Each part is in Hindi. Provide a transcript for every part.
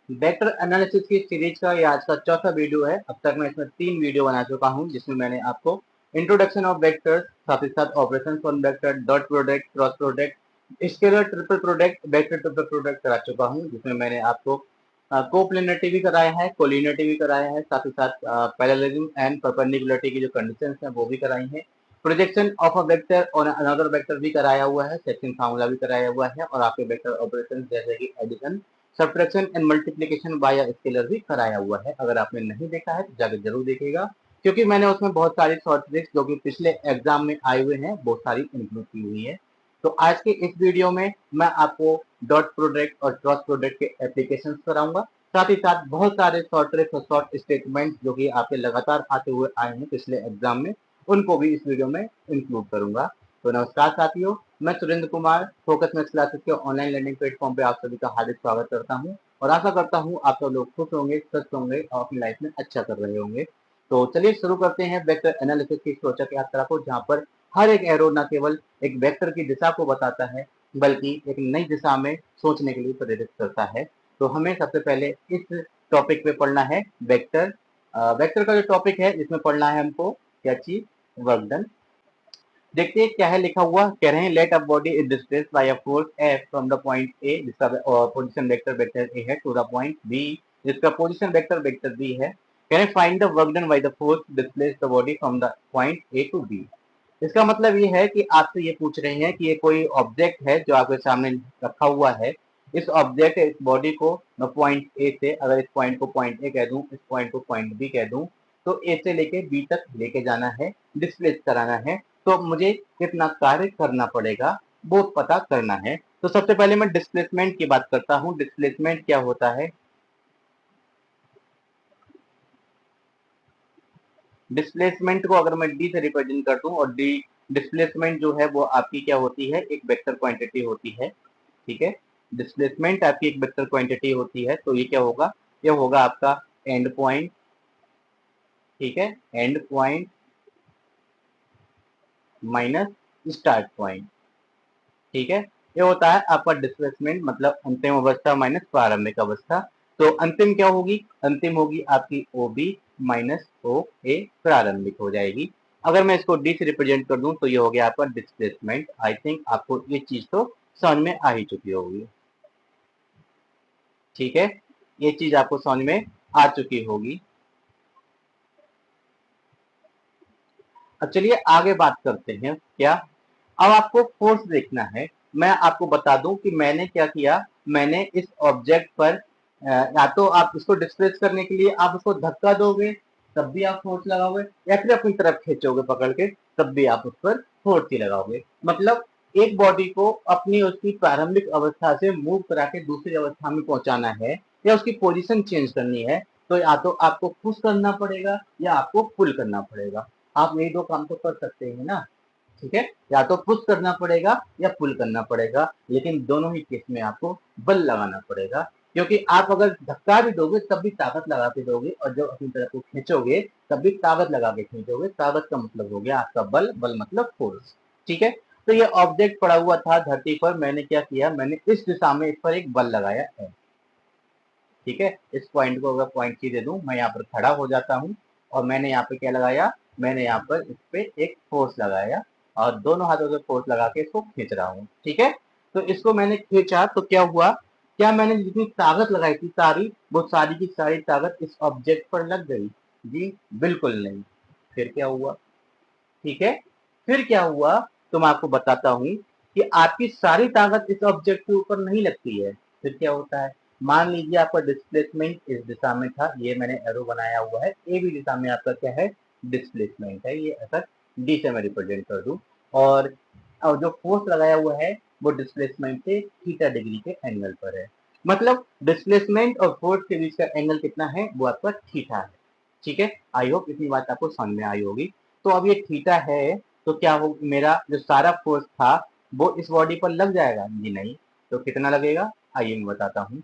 वेक्टर एनालिसिस की सीरीज का ये आज का चौथा वीडियो है। अब तक मैं इसमें 3 वीडियो बना चुका हूँ, जिसमें मैंने आपको इंट्रोडक्शन ऑफ वेक्टर्स, साथ ही साथ operation on vector, dot product, cross product, scalar triple product, vector triple product करा चुका हूँ, जिसमें मैंने आपको कोप्लेनरिटी भी कराया है, कोलिनिटी भी कराया है, साथ ही साथ पैरेललिज्म एंड परपेंडिकुलरिटी की जो कंडीशंस हैं वो भी कराई हैं। प्रोजेक्शन ऑफ अ वेक्टर और अनदर वेक्टर भी कराया हुआ है, सेक्शन फार्मूला भी कराया हुआ है, और आपके वेक्टर ऑपरेशन जैसे कि addition, subtraction and multiplication by scalar भी कराया हुआ है। अगर आपने नहीं देखा है तो जाकर जरूर देखिएगा, क्योंकि मैंने उसमें बहुत सारी शॉर्ट ट्रिक्स जो कि पिछले एग्जाम में आए हुए हैं बहुत सारी इंक्लूड की हुई है। तो आज के इस वीडियो में मैं आपको डॉट प्रोडक्ट और क्रॉस प्रोडक्ट के एप्लीकेशंस कराऊंगा, साथ ही साथ बहुत सारे शॉर्ट ट्रिक्स और शॉर्ट स्टेटमेंट जो कि आपके लगातार आते हुए आए हैं पिछले एग्जाम में, उनको भी इस वीडियो में इंक्लूड करूंगा। तो नमस्कार साथियों, मैं Surendra Kumar focus maths classes के ऑनलाइन लर्निंग प्लेटफॉर्म पे आप सभी का हार्दिक स्वागत करता हूं, और आशा करता हूं आप सब लोग खुश होंगे, स्वस्थ होंगे और अपनी लाइफ में अच्छा कर रहे होंगे। तो चलिए शुरू करते हैं वेक्टर एनालिसिस की रोचक यात्रा को, जहां पर हर एक एरो न केवल एक वेक्टर की दिशा को बताता है, बल्कि एक नई दिशा में सोचने के लिए प्रेरित करता है। तो हमें सबसे पहले इस टॉपिक पे पढ़ना है वेक्टर। वेक्टर का जो टॉपिक है इसमें पढ़ना है हमको क्या चीज, वर्क डन। देखिए क्या है लिखा हुआ, कह रहे हैं let a body is displaced by a force F from the point A, जिसका पोजीशन वेक्टर वेक्टर ए है, टू द पॉइंट बी, जिसका पोजीशन वेक्टर वेक्टर बी है। कह रहे हैं find the work done by the force displace the body from the point A to B. इसका मतलब ये है कि आपसे ये पूछ रहे हैं कि ये कोई ऑब्जेक्ट है जो आपके सामने रखा हुआ है। इस ऑब्जेक्ट इस बॉडी को मैं पॉइंट ए से, अगर इस पॉइंट को पॉइंट ए कह दूं, इस पॉइंट को पॉइंट बी कह दूं, तो ए से लेके बी तक लेके जाना है, डिस्प्लेस कराना है। तो मुझे कितना कार्य करना पड़ेगा वो पता करना है। तो सबसे पहले मैं डिस्प्लेसमेंट की बात करता हूँ। डिस्प्लेसमेंट क्या होता है? डिस्प्लेसमेंट को अगर मैं डी से रिप्रेजेंट कर दूं, और डी डिस्प्लेसमेंट जो है वो आपकी क्या होती है, एक वेक्टर क्वांटिटी होती है। ठीक है, डिस्प्लेसमेंट आपकी एक वेक्टर क्वांटिटी होती है। तो ये क्या होगा, ये होगा आपका एंड पॉइंट। ठीक है, and point minus start point. ठीक है, ये होता है आपका डिस्प्लेसमेंट, मतलब अंतिम अवस्था माइनस प्रारंभिक अवस्था। तो अंतिम क्या होगी, अंतिम होगी आपकी ओ बी माइनस ओ ए प्रारंभिक हो जाएगी। अगर मैं इसको डी से रिप्रेजेंट कर दूं तो ये हो गया आपका डिस्प्लेसमेंट। आई थिंक आपको ये चीज तो समझ में आ ही चुकी होगी। ठीक है, ये चीज आपको समझ में आ चुकी होगी। अब चलिए आगे बात करते हैं। क्या, अब आपको फोर्स देखना है। मैं आपको बता दूं कि मैंने क्या किया, मैंने इस ऑब्जेक्ट पर या तो आप इसको डिस्प्लेस करने के लिए आप उसको धक्का दोगे तब भी आप फोर्स लगाओगे, या फिर अपनी तरफ खींचोगे पकड़ के तब भी आप उस पर फोर्स ही लगाओगे। मतलब एक बॉडी को अपनी उसकी प्रारंभिक अवस्था से मूव करा के दूसरी अवस्था में पहुंचाना है, या उसकी पोजीशन चेंज करनी है, तो या तो आपको पुश करना पड़ेगा या आपको पुल करना पड़ेगा। आप यही दो काम तो कर सकते हैं ना। ठीक है, या तो पुश करना पड़ेगा या पुल करना पड़ेगा, लेकिन दोनों ही केस में आपको बल लगाना पड़ेगा। क्योंकि आप अगर धक्का भी दोगे तब भी ताकत लगा के दोगे, और जब अपनी तरफ को खींचोगे तब भी ताकत लगा के खींचोगे। ताकत का मतलब हो गया आपका बल, बल मतलब फोर्स। ठीक है, तो ये ऑब्जेक्ट पड़ा हुआ था धरती पर, मैंने क्या किया, मैंने इस दिशा में इस पर एक बल लगाया है। ठीक है, इस पॉइंट को अगर पॉइंट सी दे दूं, मैं यहाँ पर खड़ा हो जाता हूँ, और मैंने यहाँ पे क्या लगाया, मैंने यहाँ पर इस पे एक फोर्स लगाया, और दोनों हाथों से फोर्स लगा के इसको खींच रहा हूँ। ठीक है, तो इसको मैंने खींचा तो क्या हुआ, क्या मैंने जितनी ताकत लगाई थी सारी, वो सारी की सारी ताकत इस ऑब्जेक्ट पर लग गई? जी बिल्कुल नहीं। फिर क्या हुआ? ठीक है, फिर क्या हुआ, तो मैं आपको बताता हूँ कि आपकी सारी ताकत इस ऑब्जेक्ट के ऊपर नहीं लगती है। फिर क्या होता है, मान लीजिए आपका डिस्प्लेसमेंट इस दिशा में था, ये मैंने एरो बनाया हुआ है, ए बी दिशा में आपका क्या है, डिस्प्लेसमेंट है। ये ऐसा डी से मैं रिप्रेजेंट कर दूं, और जो फोर्स लगाया हुआ है वो डिस्प्लेसमेंट से थीटा डिग्री के एंगल पर है। मतलब डिस्प्लेसमेंट और फोर्स के बीच का एंगल कितना है, वो आपका थीटा है। ठीक है, आई होप इतनी बात आपको समझ में आई होगी। तो अब ये थीटा है, तो क्या हो, मेरा जो सारा फोर्स था वो इस बॉडी पर लग जाएगा? जी नहीं। तो कितना लगेगा, आइए मैं बताता हूँ।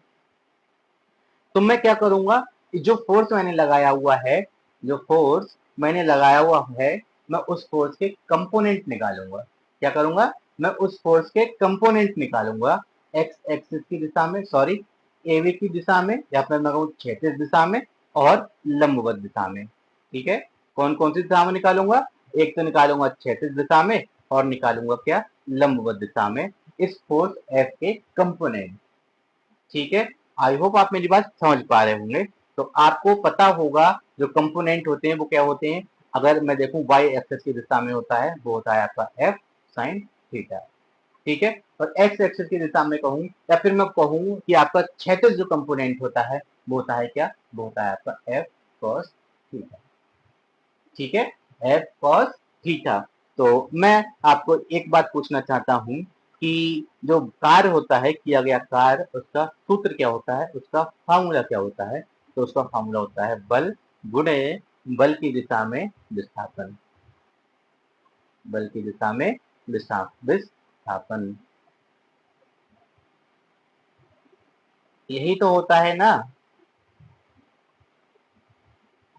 तो मैं क्या करूंगा, जो फोर्स मैंने लगाया हुआ है, जो फोर्स मैंने लगाया हुआ है, मैं उस फोर्स के कंपोनेंट निकालूंगा। क्या करूंगा, मैं उस फोर्स के कंपोनेंट निकालूंगा, एक्स एक्सिस की दिशा में, सॉरी, एवी की दिशा में या फिर मैं कहूँ क्षैतिज दिशा में और लंबवत दिशा में। ठीक है, कौन कौन सी दिशा में निकालूंगा? एक तो निकालूंगा क्षैतिज दिशा में और निकालूंगा क्या? लंबवत दिशा में इस फोर्स एफ के कंपोनेंट। ठीक है, आई होप आप मेरी बात समझ पा रहे होंगे। तो आपको पता होगा जो कंपोनेंट होते हैं वो क्या होते हैं। अगर मैं देखूं वाई एक्सिस की दिशा में होता है वो होता है आपका एफ साइन थीटा। ठीक है, और एक्स एक्सिस की दिशा में कहूं या फिर मैं कहूं कि आपका क्षैतिज जो कंपोनेंट होता है वो होता है क्या? वो होता है आपका एफ कॉस थीटा। ठीक है, एफ कॉस थीटा। तो मैं आपको एक बात पूछना चाहता हूं कि जो कार्य होता है, किया गया कार्य, उसका सूत्र क्या होता है, उसका फार्मूला क्या होता है? तो उसका फार्मूला होता है बल गुणे बल की दिशा में विस्थापन। बल की दिशा में विस्थापन, यही तो होता है ना।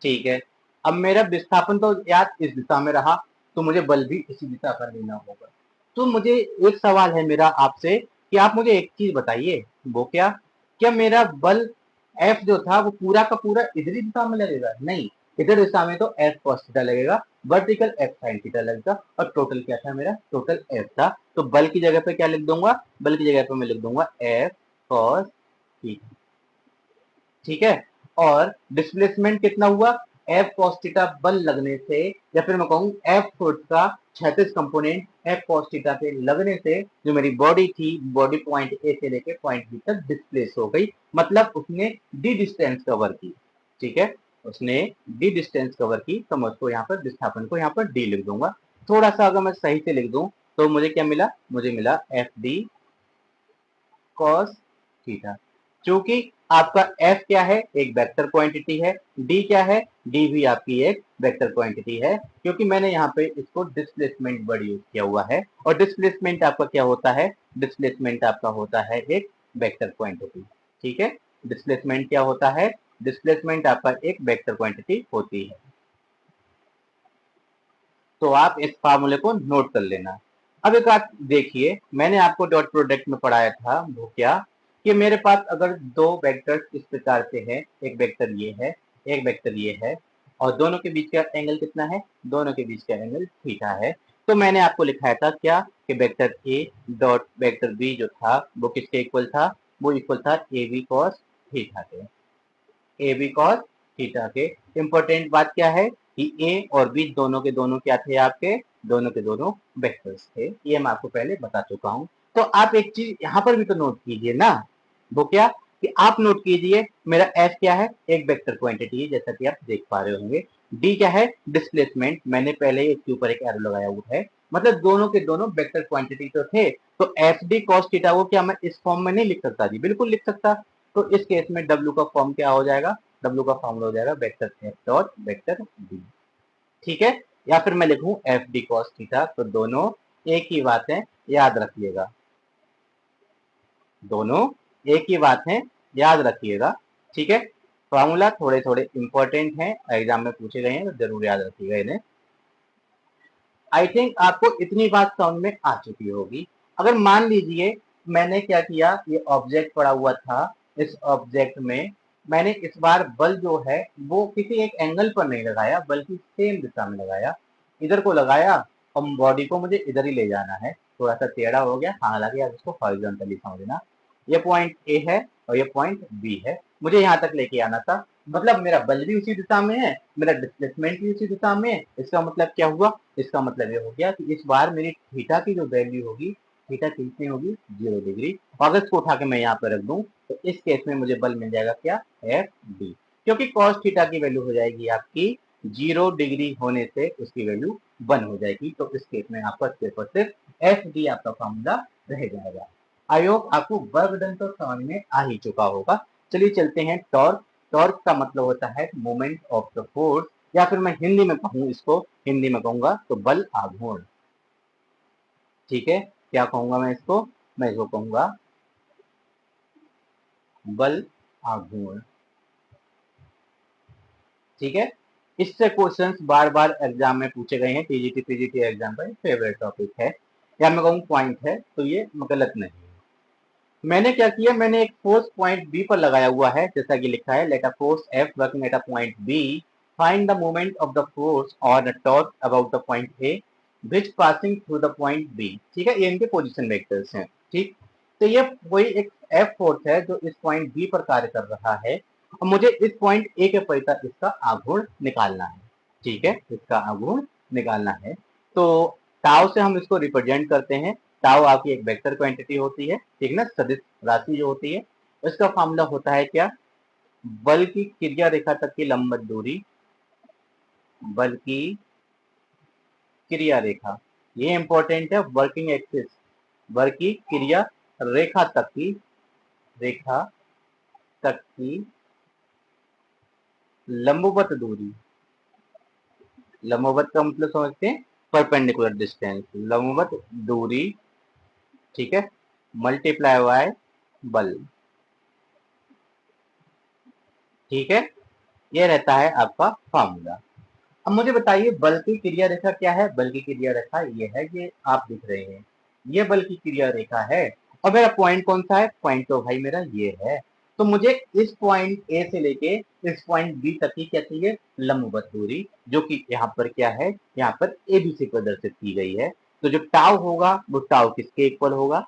ठीक है, अब मेरा विस्थापन तो यार इस दिशा में रहा, तो मुझे बल भी इसी दिशा पर लेना होगा। तो मुझे एक सवाल है मेरा आपसे कि आप मुझे एक चीज बताइए, वो क्या? क्या मेरा बल एफ जो था वो पूरा का पूरा इधरी दिशा में लगेगा? नहीं, इधर दिशा में तो एफ कॉस थीटा लगेगा, वर्टिकल एफ साइन थीटा लगेगा, और टोटल क्या था मेरा? टोटल एफ था। तो बल की जगह पे क्या लिख दूंगा? बल की जगह पे मैं लिख दूंगा एफ कॉस थीटा। ठीक है, और डिस्प्लेसमेंट कितना हुआ? एफ कॉस थीटा बल लगने से, या फिर मैं कहूँ एफ फोर्स का क्षैतिज कंपोनेंट एफ कॉस थीटा के लगने से जो मेरी बॉडी थी, बॉडी पॉइंट ए से लेके पॉइंट बी तक डिस्प्लेस हो गई, मतलब उसने डी डिस्टेंस कवर की। ठीक है, उसने डी डिस्टेंस कवर की, तो मैं उसको यहाँ पर विस्थापन को यहाँ पर डी लिख दूंगा। थोड़ा सा अगर मैं सही से लिख दूं तो मुझे क्या मिला? मुझे मिला एफ डी कॉस थीटा। चूंकि आपका एफ क्या है? एक वेक्टर क्वांटिटी है। डी क्या है? डी भी आपकी एक वेक्टर क्वांटिटी है, क्योंकि मैंने यहाँ पे इसको डिस्प्लेसमेंट वर्ड यूज किया हुआ है, और डिस्प्लेसमेंट आपका क्या होता है? डिस्प्लेसमेंट आपका होता है एक वेक्टर क्वांटिटी। ठीक है, डिस्प्लेसमेंट क्या होता है? डिस्प्लेसमेंट आपका एक वेक्टर क्वांटिटी होती है। तो आप इस फार्मूले को नोट कर लेना। अब एक बात देखिए, मैंने आपको डॉट प्रोडक्ट में पढ़ाया था वो क्या, कि मेरे पास अगर दो वेक्टर्स इस प्रकार से हैं, एक वेक्टर ये है, एक वेक्टर ये है, और दोनों के बीच का एंगल कितना है? दोनों के बीच का एंगल थीटा है। तो मैंने आपको लिखाया था क्या, कि vector A dot vector B जो था वो किसके इक्वल था? वो इक्वल था ए बी कॉस थीटा के। ए बी कॉस थीटा के। इंपॉर्टेंट बात क्या है कि ए और बी दोनों के दोनों क्या थे आपके? दोनों के दोनों वेक्टर्स थे, ये मैं आपको पहले बता चुका हूं। तो आप एक चीज यहाँ पर भी तो नोट कीजिए ना, वो क्या, कि आप नोट कीजिए मेरा एफ क्या है? एक वेक्टर क्वांटिटी है, जैसा कि आप देख पा रहे होंगे। डी क्या है? डिस्प्लेसमेंट, मैंने पहले ही इसके ऊपर एक एरो लगाया हुआ है, मतलब दोनों के दोनों वेक्टर क्वांटिटी तो थे। तो एफ डी कॉस थीटा को क्या मैं इस फॉर्म में नहीं लिख सकता? जी बिल्कुल लिख सकता। तो इस केस में डब्ल्यू का फॉर्म क्या हो जाएगा? डब्ल्यू का फॉर्मूला हो जाएगा vector F dot vector D. ठीक है, या फिर मैं लिखूं एफ डी कॉस थीटा। तो दोनों एक ही बात है, याद रखिएगा, दोनों एक ही बात है, याद रखिएगा। ठीक है, फॉर्मूला थोड़े थोड़े इंपॉर्टेंट हैं, एग्जाम में पूछे गए हैं, तो जरूर याद रखिएगा इन्हें। आई थिंक आपको इतनी बात समझ में आ चुकी होगी। अगर मान लीजिए मैंने क्या किया, ये ऑब्जेक्ट पड़ा हुआ था, इस ऑब्जेक्ट में मैंने इस बार बल जो है वो किसी एक एंगल पर नहीं लगाया, बल्कि सेम दिशा में लगाया, इधर को लगाया, और बॉडी को मुझे इधर ही ले जाना है। थोड़ा सा टेढ़ा हो गया, हालांकि आप इसको हॉरिजॉन्टली समझना। ये पॉइंट ए है और ये पॉइंट बी है, मुझे यहाँ तक लेके आना था, मतलब मेरा बल भी उसी दिशा में है, मेरा डिस्प्लेसमेंट भी उसी दिशा में है। इसका मतलब क्या हुआ? इसका मतलब ये हो गया कि इस बार मेरी थीटा की जो वैल्यू होगी, थीटा कितनी होगी? 0 डिग्री। और अगर इसको उठा के मैं यहाँ पर रख दूं तो इस केस में मुझे बल मिल जाएगा क्या? एफ डी, क्योंकि कॉस थीटा की वैल्यू हो जाएगी आपकी 0 डिग्री होने से उसकी वैल्यू 1 हो जाएगी। तो इस केस में आपका सिर्फ और सिर्फ एफ डी आपका फॉर्मूला रह जाएगा। आई होप आपको वर्क डन तो समझ में आ ही चुका होगा। चलिए चलते हैं टॉर्क। टॉर्क का मतलब होता है मोमेंट ऑफ द फोर्स, या फिर मैं हिंदी में कहूँ, इसको हिंदी में कहूंगा तो बल आघूर्ण। ठीक है, क्या कहूंगा मैं इसको? मैं इसको कहूंगा बल आघूर्ण। ठीक है, इससे क्वेश्चंस बार बार एग्जाम में पूछे गए हैं, टीजीटी पीजीटी एग्जाम का फेवरेट टॉपिक है, या मैं कहूँ पॉइंट है, तो ये गलत नहीं है। मैंने क्या किया, मैंने एक फोर्स पॉइंट बी पर लगाया हुआ है, जैसा कि लिखा है, let a force F working at a point B, find the moment of the force और the torque about the point A which passing through the point B. ठीक है, ये इनके पोजीशन वेक्टर्स हैं। ठीक, तो ये कोई एक एफ फोर्स है जो इस पॉइंट बी पर कार्य कर रहा है और मुझे इस पॉइंट ए के परितः इसका आघूर्ण निकालना है। ठीक है, इसका आघूर्ण निकालना है। तो टाउ से हम इसको रिप्रेजेंट करते हैं। टाउ आपकी एक वेक्टर क्वांटिटी होती है, ठीक ना, सदिश राशि जो होती है। इसका फॉर्मूला होता है क्या, बल की क्रिया रेखा तक की लंबवत दूरी, बल की क्रिया रेखा, ये इंपॉर्टेंट है, वर्किंग एक्सिस, बल की क्रिया रेखा तक की, रेखा तक की लंबवत दूरी, लंबवत का मतलब समझते हैं, परपेंडिकुलर डिस्टेंस, लंबवत दूरी, ठीक है, मल्टीप्लाई बाय बल। ठीक है, ये रहता है आपका फॉर्मूला। अब मुझे बताइए बल की क्रिया रेखा क्या है। बल की क्रिया रेखा ये है, ये आप दिख रहे हैं, ये बल की क्रिया रेखा है। और मेरा पॉइंट कौन सा है, पॉइंट तो भाई मेरा ये है। तो मुझे इस पॉइंट ए से लेके इस पॉइंट बी तक की क्या चाहिए, लंबवत दूरी, जो कि यहाँ पर क्या है, यहाँ पर ए बी से प्रदर्शित की गई है। तो जो टाउ होगा वो टाउ किसके इक्वल होगा,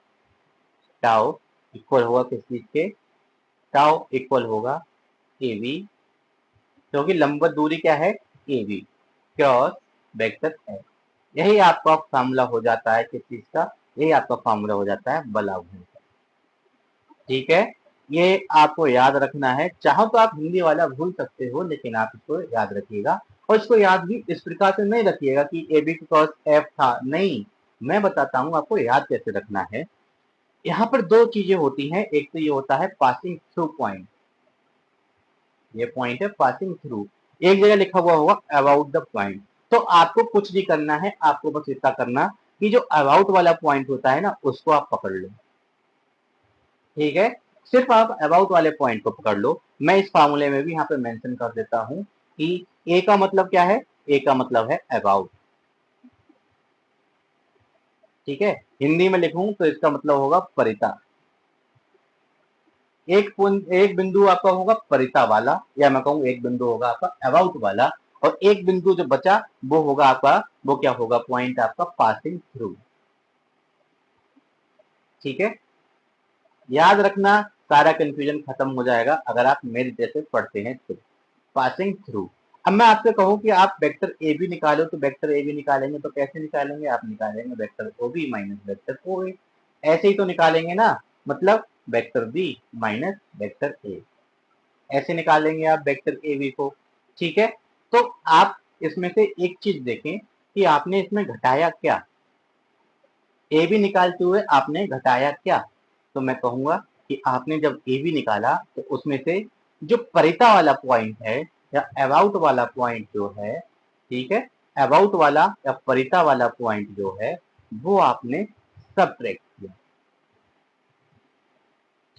टाउ इक्वल होगा किस चीज के, टाउ इक्वल होगा ए बी, क्योंकि लंबवत दूरी क्या है, ए बी क्रॉस वेक्टर है। यही आपका फॉर्मूला हो जाता है किस चीज का, यही आपका फॉर्मूला हो जाता है बल आघूर्ण का। ठीक है, ये आपको याद रखना है। चाहो तो आप हिंदी वाला भूल सकते हो, लेकिन आप इसको याद रखिएगा। और इसको याद भी इस प्रकार से नहीं रखिएगा कि ए बी क्रॉस एफ था, नहीं, मैं बताता हूँ आपको याद कैसे रखना है। यहाँ पर दो चीजें होती हैं, एक तो ये होता है पासिंग थ्रू पॉइंट, ये पॉइंट है पासिंग थ्रू, एक जगह लिखा हुआ होगा अबाउट द पॉइंट। तो आपको कुछ नहीं करना है, आपको बस इतना करना कि जो अबाउट वाला पॉइंट होता है ना, उसको आप पकड़ लो। ठीक है, सिर्फ आप अबाउट वाले पॉइंट को पकड़ लो। मैं इस फार्मूले में भी यहाँ पे मेंशन कर देता हूँ कि ए का मतलब क्या है, ए का मतलब है अबाउट। ठीक है, हिंदी में लिखूं तो इसका मतलब होगा परिता। एक बिंदु आपका होगा परिता वाला, या मैं कहूँ एक बिंदु होगा आपका अबाउट वाला, और एक बिंदु जो बचा वो होगा आपका, वो क्या होगा, पॉइंट आपका पासिंग थ्रू। ठीक है, याद रखना, सारा कंफ्यूजन खत्म हो जाएगा अगर आप मेरे जैसे पढ़ते हैं तो। Passing through. अब मैं आपसे कहूं कि आप वेक्टर ए बी निकालो, तो वेक्टर ए बी निकालेंगे तो कैसे निकालेंगे, आप निकालेंगे vector O B minus vector O A, ऐसे ही तो निकालेंगे ना, मतलब vector B minus vector A, ऐसे निकालेंगे आप वेक्टर ए बी को। ठीक है, तो आप इसमें से एक चीज देखें कि आपने इसमें घटाया क्या, ए बी निकालते हुए आपने घटाया क्या। तो मैं कहूंगा कि आपने जब ए बी निकाला तो उसमें से जो परिता वाला पॉइंट है या अबाउट वाला पॉइंट जो है, ठीक है, अबाउट वाला या परिता वाला पॉइंट जो है वो आपने सबट्रैक्ट किया।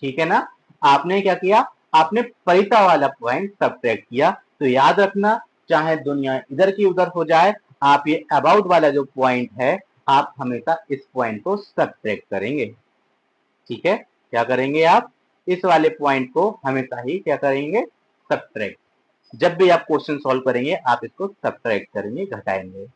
ठीक है ना, आपने क्या किया, आपने परिता वाला पॉइंट सबट्रैक्ट किया। तो याद रखना, चाहे दुनिया इधर की उधर हो जाए, आप ये अबाउट वाला जो पॉइंट है, आप हमेशा इस पॉइंट को सबट्रैक्ट करेंगे। ठीक है, क्या करेंगे आप, इस वाले पॉइंट को हमेशा ही क्या करेंगे, सबट्रैक्ट। जब भी आप क्वेश्चन सॉल्व करेंगे आप इसको सबट्रैक्ट करेंगे, घटाएंगे।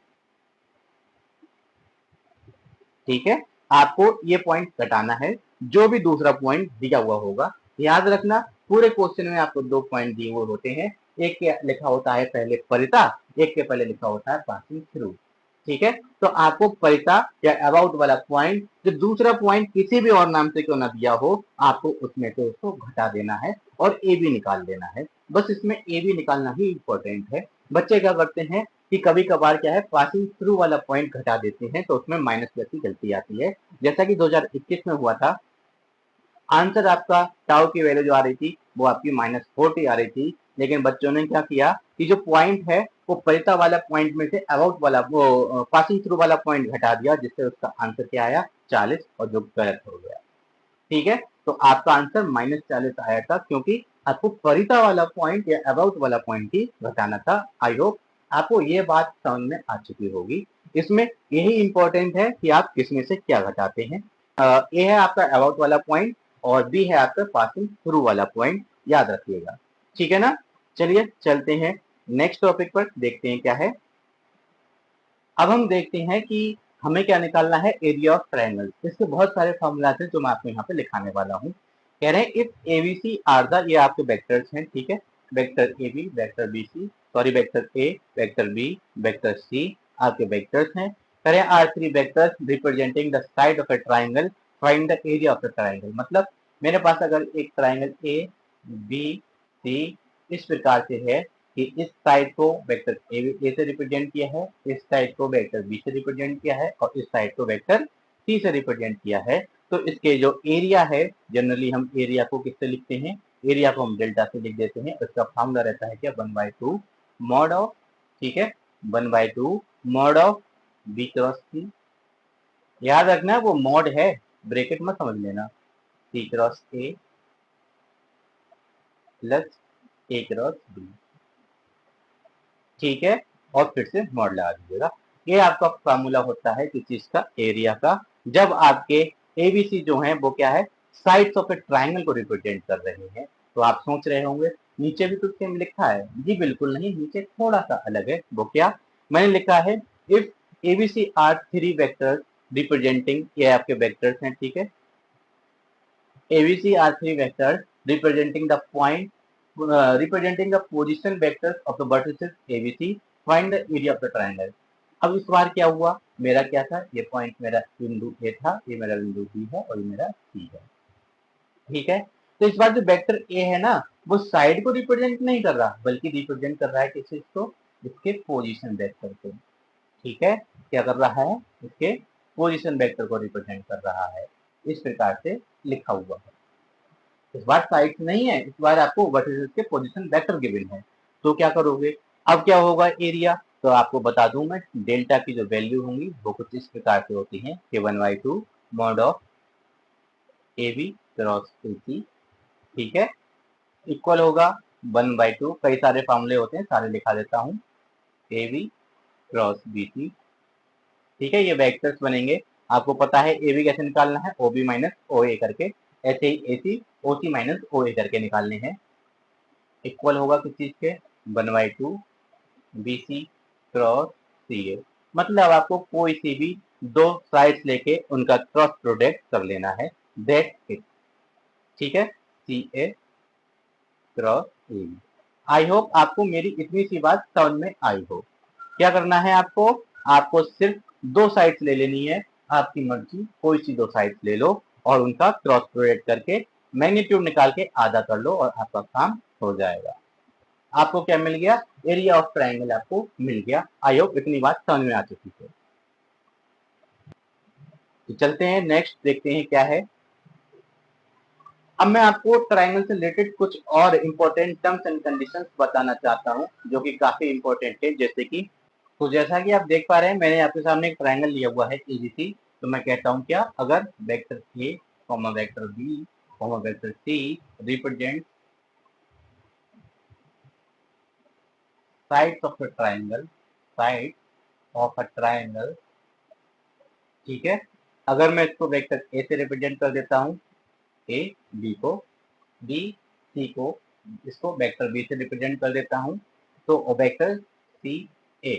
ठीक है, आपको ये पॉइंट घटाना है, जो भी दूसरा पॉइंट दिया हुआ होगा। याद रखना, पूरे क्वेश्चन में आपको दो पॉइंट दिए हुए होते हैं, एक के लिखा होता है पहले परिता, एक के पहले लिखा होता है पासिंग थ्रू। ठीक है, तो आपको परिता या अबाउट वाला पॉइंट, जो दूसरा पॉइंट किसी भी और नाम से क्यों ना दिया हो, आपको उसमें से उसको घटा देना है और ए बी निकाल देना है। बस इसमें ए बी निकालना ही इंपॉर्टेंट है। बच्चे क्या करते हैं कि कभी कभार क्या है, पासिंग थ्रू वाला पॉइंट घटा देते हैं तो उसमें माइनस प्लस की गलती आती है, जैसा कि 2021 में हुआ था। आंसर आपका टाउ की वैल्यू जो आ रही थी वो आपकी -40 आ रही थी, लेकिन बच्चों ने क्या किया कि जो पॉइंट है वो परिता वाला पॉइंट में से अबाउट वाला वो पासिंग थ्रू वाला पॉइंट घटा दिया, जिससे उसका आंसर क्या आया, 40, और जो गलत हो गया। ठीक है, तो आपका आंसर -40 आया था, क्योंकि आपको परिता वाला पॉइंट या अबाउट वाला पॉइंट ही घटाना था। आई होप आपको ये बात समझ में आ चुकी होगी। इसमें यही इंपॉर्टेंट है कि आप किसमें से क्या घटाते हैं। ये है आपका अबाउट वाला पॉइंट। और बी है आपका पासिंग थ्रू वाला पॉइंट, याद रखिएगा। ठीक है ना। चलिए चलते हैं नेक्स्ट टॉपिक पर, देखते हैं क्या है। अब हम देखते हैं कि हमें क्या निकालना है, एरिया ऑफ ट्रायंगल। इसके बहुत सारे फॉर्मूलाज हैं जो मैं आपको यहाँ पे लिखाने वाला हूँ। कह रहे हैं इफ एबीसी आर द, ये आपके वेक्टर्स हैं, ठीक है, vector A B, vector B C, sorry vector A, vector B, vector C आपके वेक्टर्स हैं। कह रहे हैं are three vectors representing the side of a triangle, find the area of the triangle. मतलब मेरे पास अगर एक ट्राइंगल ए बी सी इस प्रकार से है कि इस साइड को वेक्टर ए से रिप्रेजेंट किया है, इस साइड को वेक्टर बी से रिप्रेजेंट किया है और इस साइड को वेक्टर सी से रिप्रेजेंट किया है, तो इसके जो एरिया है, जनरली हम एरिया को किससे लिखते हैं, एरिया को हम डेल्टा से लिख देते हैं। इसका फॉर्मूला रहता है क्या, 1/2 मॉड ऑफ, ठीक है, 1/2 mod of B cross C. याद रखना वो मॉड है, ब्रैकेट मत समझ लेना, C cross A plus A cross B, ठीक है, और फिर से मॉड लगा दीजिएगा। ये आपका फार्मूला होता है किस चीज का, एरिया का, जब आपके एबीसी जो है वो क्या है, साइड्स ऑफ ए ट्राइंगल को रिप्रेजेंट कर रहे हैं। तो आप सोच रहे होंगे नीचे भी तो सेम लिखा है, जी बिल्कुल नहीं, नीचे थोड़ा सा अलग है। वो क्या, मैंने लिखा है if ABC are three vectors representing, ये आपके वेक्टर्स हैं, ठीक है, ABC are three vectors representing the point, representing the position vectors of the vertices ABC, find the area of the triangle। अब इस बार क्या हुआ, मेरा क्या था, ये पॉइंट मेरा बिंदु ए था, ये मेरा बिंदु बी है और ये मेरा सी है, ठीक है। तो इस बार जो वेक्टर ए है ना, वो साइड को रिप्रेजेंट नहीं कर रहा, बल्कि रिप्रेजेंट कर रहा है किस चीज को, इसके पोजीशन वेक्टर को, ठीक है। क्या कर रहा है, इसके पोजीशन वेक्टर को रिप्रेजेंट कर रहा है, इस प्रकार से लिखा हुआ है। इस बार साइड नहीं है, इस बार आपको वर्टिसेस के पोजीशन वेक्टर गिवन है। तो क्या करोगे, अब क्या होगा एरिया, तो आपको बता दूं मैं, डेल्टा की जो वैल्यू होंगी वो कुछ इस प्रकार से होती है कि 1/2 mod of A B cross A C, ठीक है, इक्वल होगा 1/2, कई सारे फॉर्मूले होते हैं, सारे लिखा देता हूँ, A B cross B C, ठीक है, ये वेक्टर्स बनेंगे। आपको पता है ए बी कैसे निकालना है, ओ बी माइनस ओ ए करके, ऐसे ही ए सी ओ सी माइनस ओ ए करके निकालने हैं। इक्वल होगा किस चीज के, 1/2 बी सी क्रॉस सी ए। मतलब आपको कोई सी भी दो साइड्स लेके उनका क्रॉस प्रोडक्ट कर लेना है, दैट इट, ठीक है, सी ए क्रॉस ए। आई होप आपको मेरी इतनी सी बात समझ में आई हो। क्या करना है आपको, आपको सिर्फ दो साइड्स ले लेनी है, आपकी मर्जी कोई सी दो साइड्स ले लो और उनका क्रॉस प्रोडक्ट करके मैग्नीट्यूड निकाल के आधा कर लो और आपका काम हो जाएगा। आपको क्या मिल गया, एरिया ऑफ ट्राइंगल आपको मिल गया। आई होप इतनी बात समझ में आ चुकी है। तो चलते हैं नेक्स्ट, देखते हैं क्या है। अब मैं आपको ट्राइंगल से रिलेटेड कुछ और इंपॉर्टेंट टर्म्स एंड कंडीशंस बताना चाहता हूँ जो कि काफी इंपॉर्टेंट है। जैसे कि, तो जैसा कि आप देख पा रहे हैं, मैंने आपके सामने एक ट्राइंगल लिया हुआ है एबीसी। तो मैं कहता हूँ क्या, अगर vector A comma vector B comma vector C represent sides of a triangle, side of a triangle, ठीक है, अगर मैं इसको वेक्टर ए से रिप्रेजेंट कर देता हूँ, ए बी को, बी सी को, इसको वेक्टर बी से रिप्रेजेंट कर देता हूँ, तो वेक्टर सी ए,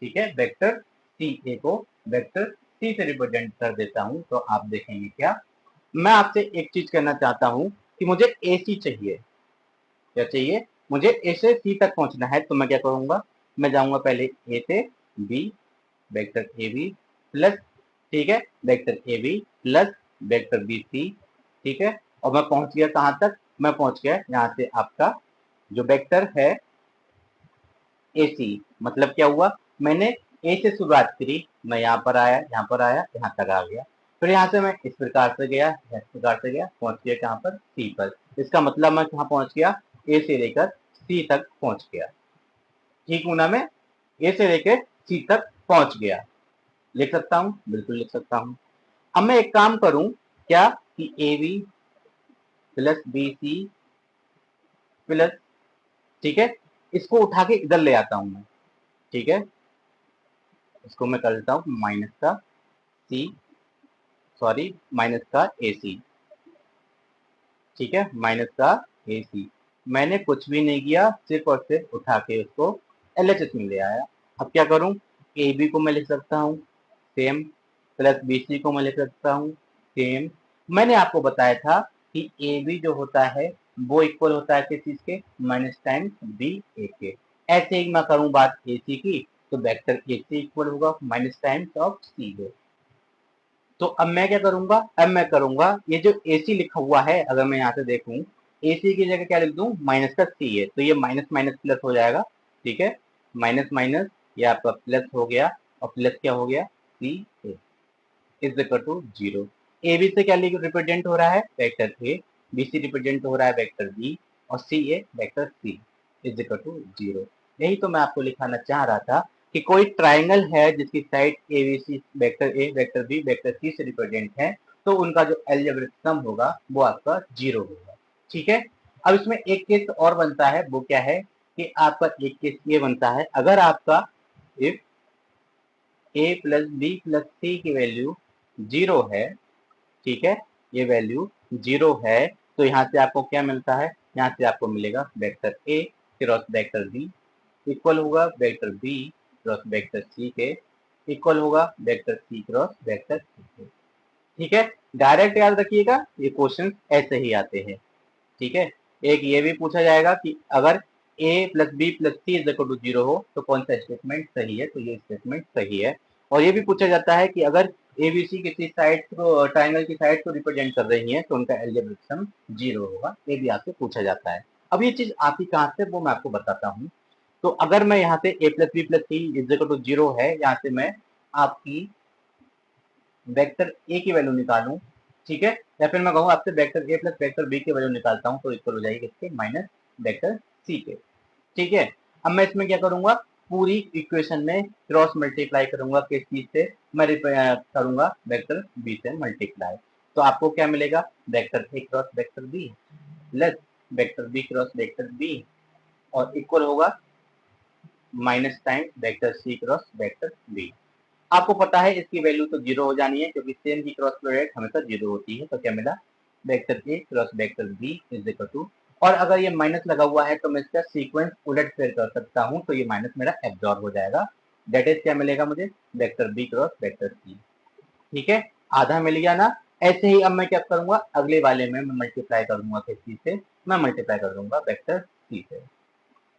ठीक है, वेक्टर सी ए को वेक्टर सी से रिप्रेजेंट कर देता हूँ, तो आप देखेंगे क्या, मैं आपसे एक चीज कहना चाहता हूँ कि मुझे ए सी चाहिए। क्या चाहिए, मुझे ए से सी तक पहुंचना है, तो मैं क्या करूंगा, मैं जाऊंगा पहले ए से B, vector A B plus, ठीक है, vector A B plus vector B C, ठीक है, और मैं पहुंच गया कहां तक, मैं पहुंच गया यहाँ से आपका जो वेक्टर है ए सी। मतलब क्या हुआ, मैंने ए से शुरुआत करी, मैं यहाँ पर आया, यहाँ पर आया, यहाँ तक आ गया, फिर यहाँ से मैं इस प्रकार से गया, इस प्रकार से गया, पहुंच गया कहाँ पर, सी पर। इसका मतलब मैं कहाँ पहुंच गया, ए से लेकर सी तक पहुंच गया। ठीक हूं ना, मैं ए से लेकर सी तक पहुंच गया। लिख सकता हूँ, बिल्कुल लिख सकता हूँ। अब मैं एक काम करूं, क्या, कि A B plus B C plus, ठीक है, इसको उठा के इधर ले आता हूं मैं, ठीक है, इसको मैं कर देता हूँ माइनस का सी, सॉरी माइनस का ए सी, ठीक है, माइनस का ए सी। मैंने कुछ भी नहीं किया, सिर्फ और सिर्फ उठा के उसको एलएचएस में ले आया। अब क्या करूं, ए बी को मैं लिख सकता हूं सेम, प्लस बी सी को मैं लिख सकता हूं सेम। मैंने आपको बताया था कि ए बी जो होता है वो इक्वल होता है किस चीज के, माइनस टाइम्स बी ए के। ऐसे ही मैं करूं बात ए सी की, तो वेक्टर ए सी इक्वल होगा माइनस टाइम्स ऑफ सी है। तो अब मैं क्या करूंगा, अब मैं करूंगा ये जो ए सी लिखा हुआ है, अगर मैं यहाँ से देखूं ए सी की जगह क्या लिख दूं, माइनस का सी है, तो ये माइनस माइनस प्लस हो जाएगा। ठीक है, माइनस माइनस ये आपका प्लस हो गया, और प्लस क्या हो गया, C A is equal to zero. A B से क्या रिप्रेजेंट हो रहा है, vector A, B C represent हो रहा है वेक्टर बी, और C A vector C is equal to zero. यही तो मैं आपको लिखाना चाह रहा था कि कोई ट्राइंगल है जिसकी side A B C vector A vector B vector C से रिप्रेजेंट है, तो उनका जो अलजेब्रिक सम होगा वो आपका जीरो होगा। ठीक है, अब इसमें एक केस और बनता है, वो क्या है कि आपका एक केस ये बनता है, अगर आपका if A plus B plus C की वैल्यू जीरो है, ठीक है, ये वैल्यू जीरो है, तो यहाँ से आपको क्या मिलता है, यहाँ से आपको मिलेगा vector A cross vector B equal होगा vector B cross vector C के, इक्वल होगा vector C cross vector C के। ठीक है, डायरेक्ट याद रखिएगा, ये क्वेश्चन ऐसे ही आते हैं। ठीक है, एक ये भी पूछा जाएगा कि अगर A plus B plus C is equal to zero हो तो कौन सा स्टेटमेंट सही है, तो ये स्टेटमेंट सही है। और ये भी पूछा जाता है कि अगर ए बी सी किसी साइड को ट्राइंगल की साइड को रिप्रेजेंट कर रही है तो उनका अलजेब्रिक सम जीरो होगा, ये भी आपसे पूछा जाता है। अब ये चीज आती कहाँ से, वो मैं आपको बताता हूँ। तो अगर मैं यहाँ से A plus B plus C is equal to zero है, यहाँ से मैं आपकी वेक्टर ए की वैल्यू निकालूं, ठीक है, या फिर मैं कहूँ आपसे vector A plus vector B की वैल्यू निकालता हूँ, तो इक्वल हो जाएगी किसके, माइनस वेक्टर सी के। ठीक है, अब मैं इसमें क्या करूंगा, पूरी इक्वेशन में क्रॉस मल्टीप्लाई करूंगा, किस चीज से, मैं करूंगा वेक्टर बी से मल्टीप्लाई। तो आपको क्या मिलेगा, vector A cross vector B plus vector B cross vector B, और इक्वल होगा minus time vector C cross vector B. आपको पता है इसकी वैल्यू तो जीरो हो जानी है, क्योंकि सेम की क्रॉस प्रोडक्ट हमेशा जीरो होती है। तो क्या मिला, vector A cross vector B is equal to, और अगर ये माइनस लगा हुआ है तो मैं इसका सीक्वेंस उलट फेर कर सकता हूँ, तो ये माइनस मेरा एब्जॉर्ब हो जाएगा। दैट इज क्या मिलेगा मुझे, vector B cross vector C. ठीक है, आधा मिल गया ना। ऐसे ही अब मैं क्या करूंगा, अगले वाले में मैं मल्टीप्लाई कर दूंगा किस चीज से, मैं मल्टीप्लाई कर दूंगा वेक्टर सी से।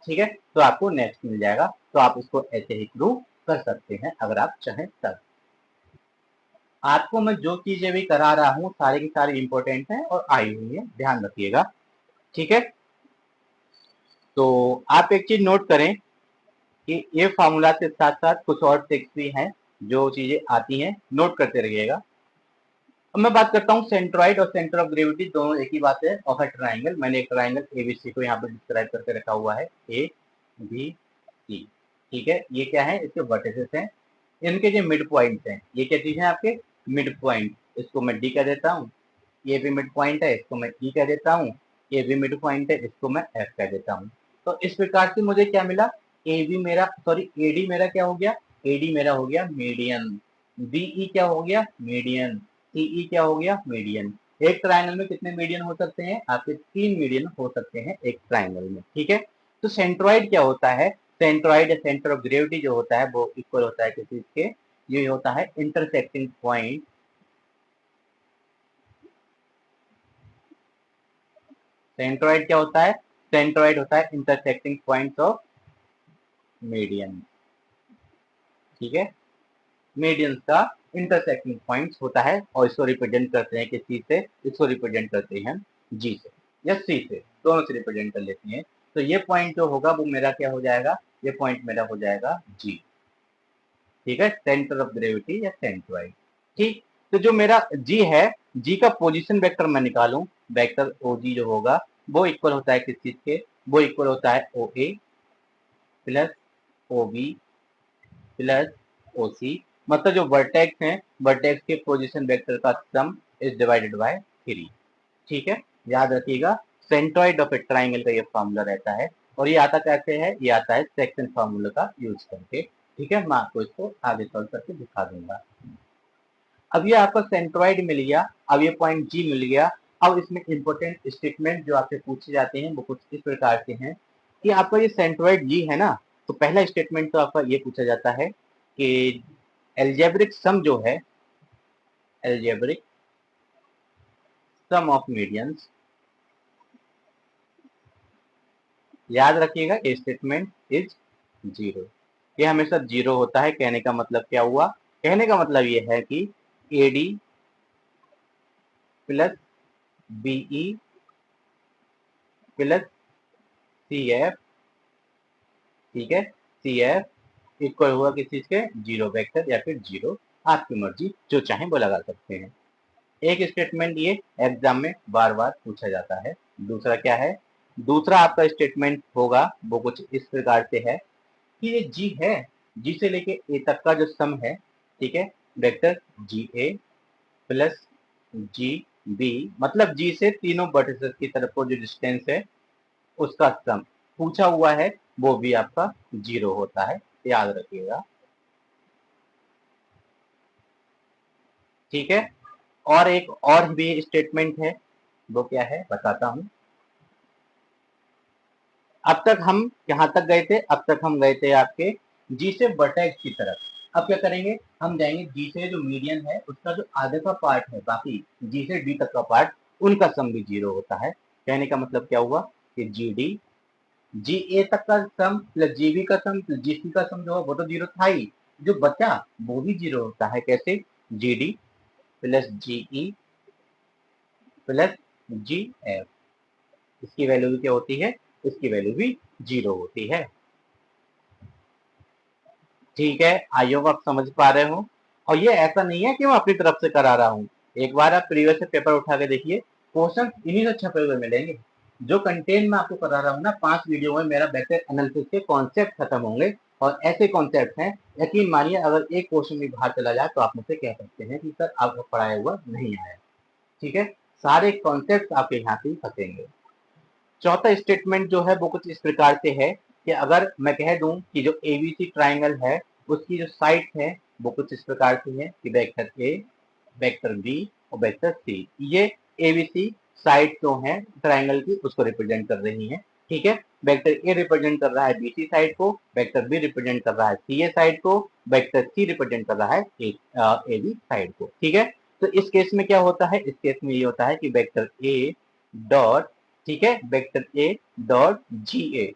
ठीक है, तो आपको नेक्स्ट मिल जाएगा। तो आप इसको ऐसे ही प्रूव कर सकते हैं अगर आप चाहें तब। आपको मैं जो चीजें भी करा रहा हूँ सारी की सारी इंपॉर्टेंट है और आई हुई है, ध्यान रखिएगा। ठीक है, तो आप एक चीज नोट करें कि ये फॉर्मूला के साथ साथ कुछ और ट्रिक्स भी हैं, जो चीजें आती हैं नोट करते रहिएगा। अब मैं बात करता हूँ सेंट्रॉइड और सेंटर ऑफ ग्रेविटी, दोनों एक ही बात है। और ट्राइंगल, मैंने एक ट्राइंगल एबीसी को यहाँ पे डिस्क्राइब करके रखा हुआ है, ए बी सी। ठीक है, ये क्या है, इसके वर्टिसेस हैं, इनके जो मिड पॉइंट हैं, ये क्या चीज है आपके, मिड पॉइंट। इसको मैं डी कह देता हूँ, ये भी मिड पॉइंट है, इसको मैं ई कह देता हूँ, ये भी मिड पॉइंट है, इसको मैं एफ कह देता हूँ। तो इस प्रकार से मुझे क्या मिला, ए बी मेरा, सॉरी ए डी मेरा क्या हो गया, ए डी मेरा हो गया मीडियन, बी ई क्या हो गया मीडियन, सी ई क्या हो गया मीडियन। एक ट्राइंगल में कितने मीडियन हो सकते हैं, आपके 3 मीडियन हो सकते हैं एक ट्राइंगल में। ठीक है, तो सेंट्रॉइड क्या होता है, सेंट्रॉइड या सेंटर ऑफ ग्रेविटी जो होता है वो इक्वल होता है किसी के, ये होता है इंटरसेक्टिंग पॉइंट। सेंट्रॉइड क्या होता है, सेंट्रॉइड होता है इंटरसेक्टिंग पॉइंट ऑफ मीडियन। ठीक है, मीडियंस का इंटरसेक्टिंग पॉइंट्स होता है, और इसको रिप्रेजेंट करते हैं किस चीज से, इसको रिप्रेजेंट करते हैं जी से या सी से, दोनों से रिप्रेजेंट कर लेते हैं। तो ये पॉइंट जो होगा वो मेरा क्या हो जाएगा, ये पॉइंट मेरा हो जाएगा जी। ठीक है, सेंटर ऑफ ग्रेविटी या सेंट्रॉइड। ठीक, तो जो मेरा जी है, जी का पोजीशन वेक्टर मैं निकालूं, वेक्टर ओ जी जो होगा वो इक्वल होता है किस चीज के, वो इक्वल होता है O A plus O B plus O C. मतलब जो वर्टेक्स हैं, वर्टेक्स के पोजीशन वेक्टर का सम इज डिवाइडेड बाय 3। ठीक है, याद रखिएगा, सेंट्रॉइड ऑफ ए ट्राइंगल का ये फॉर्मूला रहता है, और ये आता कैसे है, ये आता है सेक्शन फॉर्मूला का यूज करके। ठीक है, मैं आपको इसको आगे सॉल्व करके दिखा दूंगा। अब ये आपका सेंट्रॉइड मिल गया, अब ये पॉइंट जी मिल गया, अब इसमें इंपॉर्टेंट स्टेटमेंट जो आपसे पूछे जाते हैं वो कुछ इस प्रकार से हैं कि आपका ये सेंट्रोइड जी है ना, तो पहला स्टेटमेंट तो आपका ये पूछा जाता है कि एल्जेब्रिक सम जो है, एल्जेब्रिक सम ऑफ मीडियंस, याद रखिएगा ये स्टेटमेंट इज जीरो। ये हमेशा जीरो होता है। कहने का मतलब क्या हुआ? कहने का मतलब ये है कि AD plus BE plus C F, ठीक है, सी एफ इक्वल हुआ किस चीज के? जीरो वेक्टर या फिर जीरो, आपकी मर्जी, जो चाहे वो लगा सकते हैं। एक स्टेटमेंट ये एग्जाम में बार बार पूछा जाता है। दूसरा क्या है? दूसरा आपका स्टेटमेंट होगा वो कुछ इस प्रकार से है कि ये जी है, जी से लेके ए तक का जो सम है, ठीक है, वेक्टर जी ए प्लस जी बी, मतलब जी से तीनों वर्टिसेस की तरफ को जो डिस्टेंस है उसका सम पूछा हुआ है, वो भी आपका जीरो होता है, याद रखिएगा, ठीक है। और एक और भी स्टेटमेंट है, वो क्या है बताता हूं। अब तक हम कहाँ तक गए थे? अब तक हम गए थे आपके जी से वर्टेक्स की तरफ। अब क्या करेंगे? हम जाएंगे जी से जो मीडियन है उसका जो आगे का पार्ट है, बाकी जी से डी तक का पार्ट, उनका सम भी जीरो होता है। कहने का मतलब क्या हुआ कि जी डी, जी ए तक का सम प्लस जी बी का सम प्लस जी सी का सम जो है वो तो जीरो था ही, जो बचा वो भी जीरो होता है। कैसे? जी डी प्लस जी ई प्लस जी एफ, इसकी वैल्यू भी क्या होती है? इसकी वैल्यू भी जीरो होती है। ठीक है, आई होप आप समझ पा रहे हो। और ये ऐसा नहीं है कि मैं अपनी तरफ से करा रहा हूँ। एक बार आप प्रीवियस से पेपर उठा के देखिए, क्वेश्चन इन्हीं से छपे हुए मिलेंगे। जो कंटेंट मैं आपको करा रहा हूँ ना 5 वीडियो में, मेरा वेक्टर एनालिसिस के कॉन्सेप्ट खत्म होंगे। और ऐसे कॉन्सेप्ट हैं, यकीन मानिए अगर एक क्वेश्चन भी बाहर चला जाए तो आप मुझसे कह सकते हैं कि सर आपका पढ़ाया हुआ नहीं आया। ठीक है, सारे कॉन्सेप्ट आपके यहाँ से ही फंसेंगे। चौथा स्टेटमेंट जो है वो कुछ इस प्रकार से है कि अगर मैं कह दूं कि जो एबीसी ट्राइंगल है उसकी जो साइड है वो कुछ इस प्रकार से है कि वेक्टर ए, वेक्टर बी और वेक्टर सी, ये एबीसी साइड जो है ट्राइंगल की उसको रिप्रेजेंट कर रही है। ठीक है, वेक्टर ए रिप्रेजेंट कर रहा है बीसी साइड को, वेक्टर बी रिप्रेजेंट कर रहा है सीए साइड को, वेक्टर सी रिप्रेजेंट कर रहा है ए बी साइड को। ठीक है, तो इस केस में क्या होता है? इस केस में ये होता है कि वेक्टर ए डॉट, ठीक है, वेक्टर ए डॉट जी ए,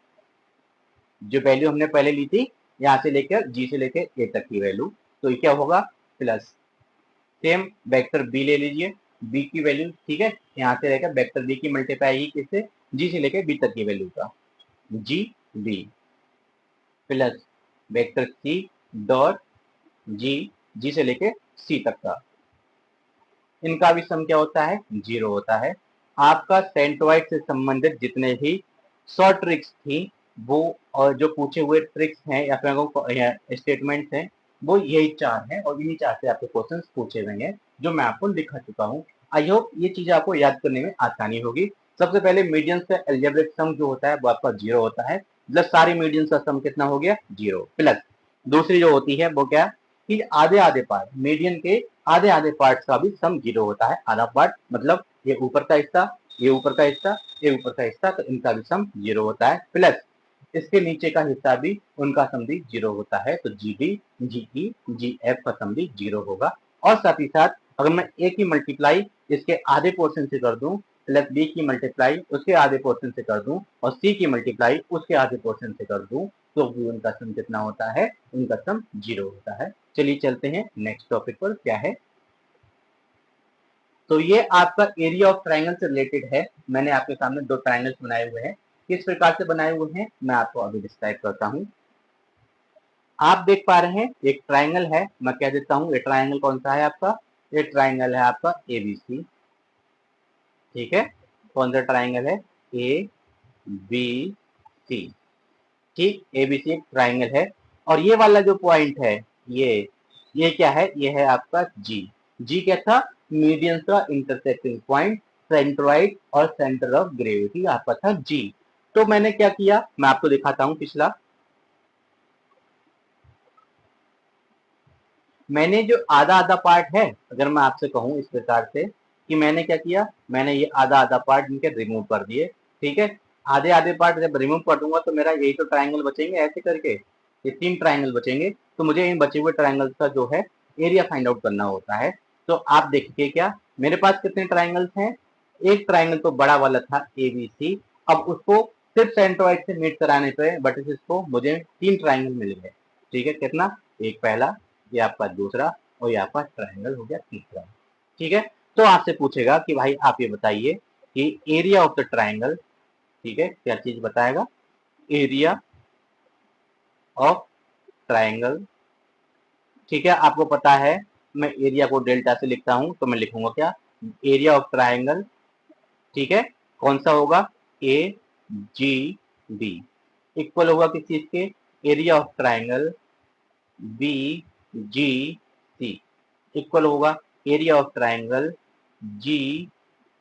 जो वैल्यू हमने पहले ली थी यहाँ से लेकर जी से लेकर ए तक की वैल्यू, तो ये क्या होगा? प्लस सेम वेक्टर बी ले लीजिए, बी की वैल्यू, ठीक है, यहाँ से लेकर वेक्टर बी की मल्टीप्लाई आएगी किससे? जी से लेकर बी तक की वैल्यू का, G B plus vector C dot G, G से लेकर सी तक का, इनका भी सम क्या होता है? जीरो होता है। आपका सेंट्रोइड से संबंधित जितने भी शॉर्ट ट्रिक्स थी वो, और जो पूछे हुए ट्रिक्स हैं या फिर स्टेटमेंट्स हैं, वो यही चार हैं और इन्हीं चार से आपके क्वेश्चंस पूछे हुए हैं जो मैं आपको लिखा चुका हूँ। आई होप ये चीजें आपको याद करने में आसानी होगी। सबसे पहले मीडियन से एल्जेब्रिक सम जो होता है वो आपका जीरो होता है, प्लस सारी मीडियन का सम कितना हो गया? जीरो। प्लस दूसरी जो होती है वो क्या कि आधे आधे पार्ट, मीडियन के आधे आधे पार्ट का भी सम जीरो होता है। आधा पार्ट मतलब ये ऊपर का हिस्सा, ये ऊपर का हिस्सा, ये ऊपर का हिस्सा, तो इनका भी सम जीरो होता है। प्लस इसके नीचे का हिस्सा भी, उनका सम भी जीरो होता है। तो जी डी, जी ई, जी एफ का सम भी जीरो होगा। और साथ ही साथ अगर मैं ए की मल्टीप्लाई इसके आधे पोर्शन से कर दूं, प्लस बी की मल्टीप्लाई उसके आधे पोर्शन से कर दूं, और सी की मल्टीप्लाई उसके आधे पोर्शन से कर दूं, तो भी उनका सम कितना होता है? उनका सम जीरो होता है। चलिए चलते हैं नेक्स्ट टॉपिक पर, क्या है? तो ये आपका एरिया ऑफ ट्राइंगल से रिलेटेड है। मैंने आपके सामने दो ट्राइंगल्स बनाए हुए हैं, किस प्रकार से बनाए हुए हैं मैं आपको अभी डिस्क्राइब करता हूँ। आप देख पा रहे हैं एक ट्राइंगल है, मैं कह देता हूँ ये ट्राइंगल कौन सा है आपका? ये ट्राइंगल है आपका एबीसी। ठीक है, कौन सा ट्राइंगल है? A B C. ठीक, एबीसी एक ट्राइंगल है। और ये वाला जो पॉइंट है, ये क्या है? ये है आपका जी। जी क्या था? मीडियन का इंटरसेक्टिंग पॉइंट, सेंट्रोइड और सेंटर ऑफ ग्रेविटी आपका था जी। तो मैंने क्या किया, मैं आपको दिखाता हूं पिछला। मैंने जो आधा आधा पार्ट है, अगर मैं आपसे कहूं इस प्रकार से, कि मैंने क्या किया, मैंने ये आधा आधा पार्ट इनके रिमूव कर दिए। ठीक है, आधे आधे पार्ट जब रिमूव कर दूंगा तो मेरा यही तो ट्राइंगल बचेंगे, ऐसे करके ये 3 ट्राइंगल बचेंगे। तो मुझे इन बचे हुए ट्राइंगल्स का जो है एरिया फाइंड आउट करना होता है। तो आप देखिए क्या मेरे पास कितने ट्राइंगल्स हैं। एक ट्राइंगल तो बड़ा वाला था ABC, अब उसको सिर्फ सेंट्रोइड से मीट कराने पे वर्टिसेस को मुझे 3 ट्राइंगल मिल गए। ठीक है, कितना, एक पहला, ये आपका दूसरा, और ये आपका ट्राइंगल हो गया तीसरा। ठीक है, तो आपसे पूछेगा कि भाई आप ये बताइए कि एरिया ऑफ द ट्राइंगल, ठीक है, क्या चीज बताएगा, एरिया ऑफ ट्राइंगल। ठीक है, आपको पता है मैं एरिया को डेल्टा से लिखता हूं, तो मैं लिखूंगा क्या, एरिया ऑफ ट्राइंगल। ठीक है, कौन सा होगा, AGB इक्वल होगा किस चीज के, area of triangle BGC equal होगा एरिया ऑफ ट्राइंगल G।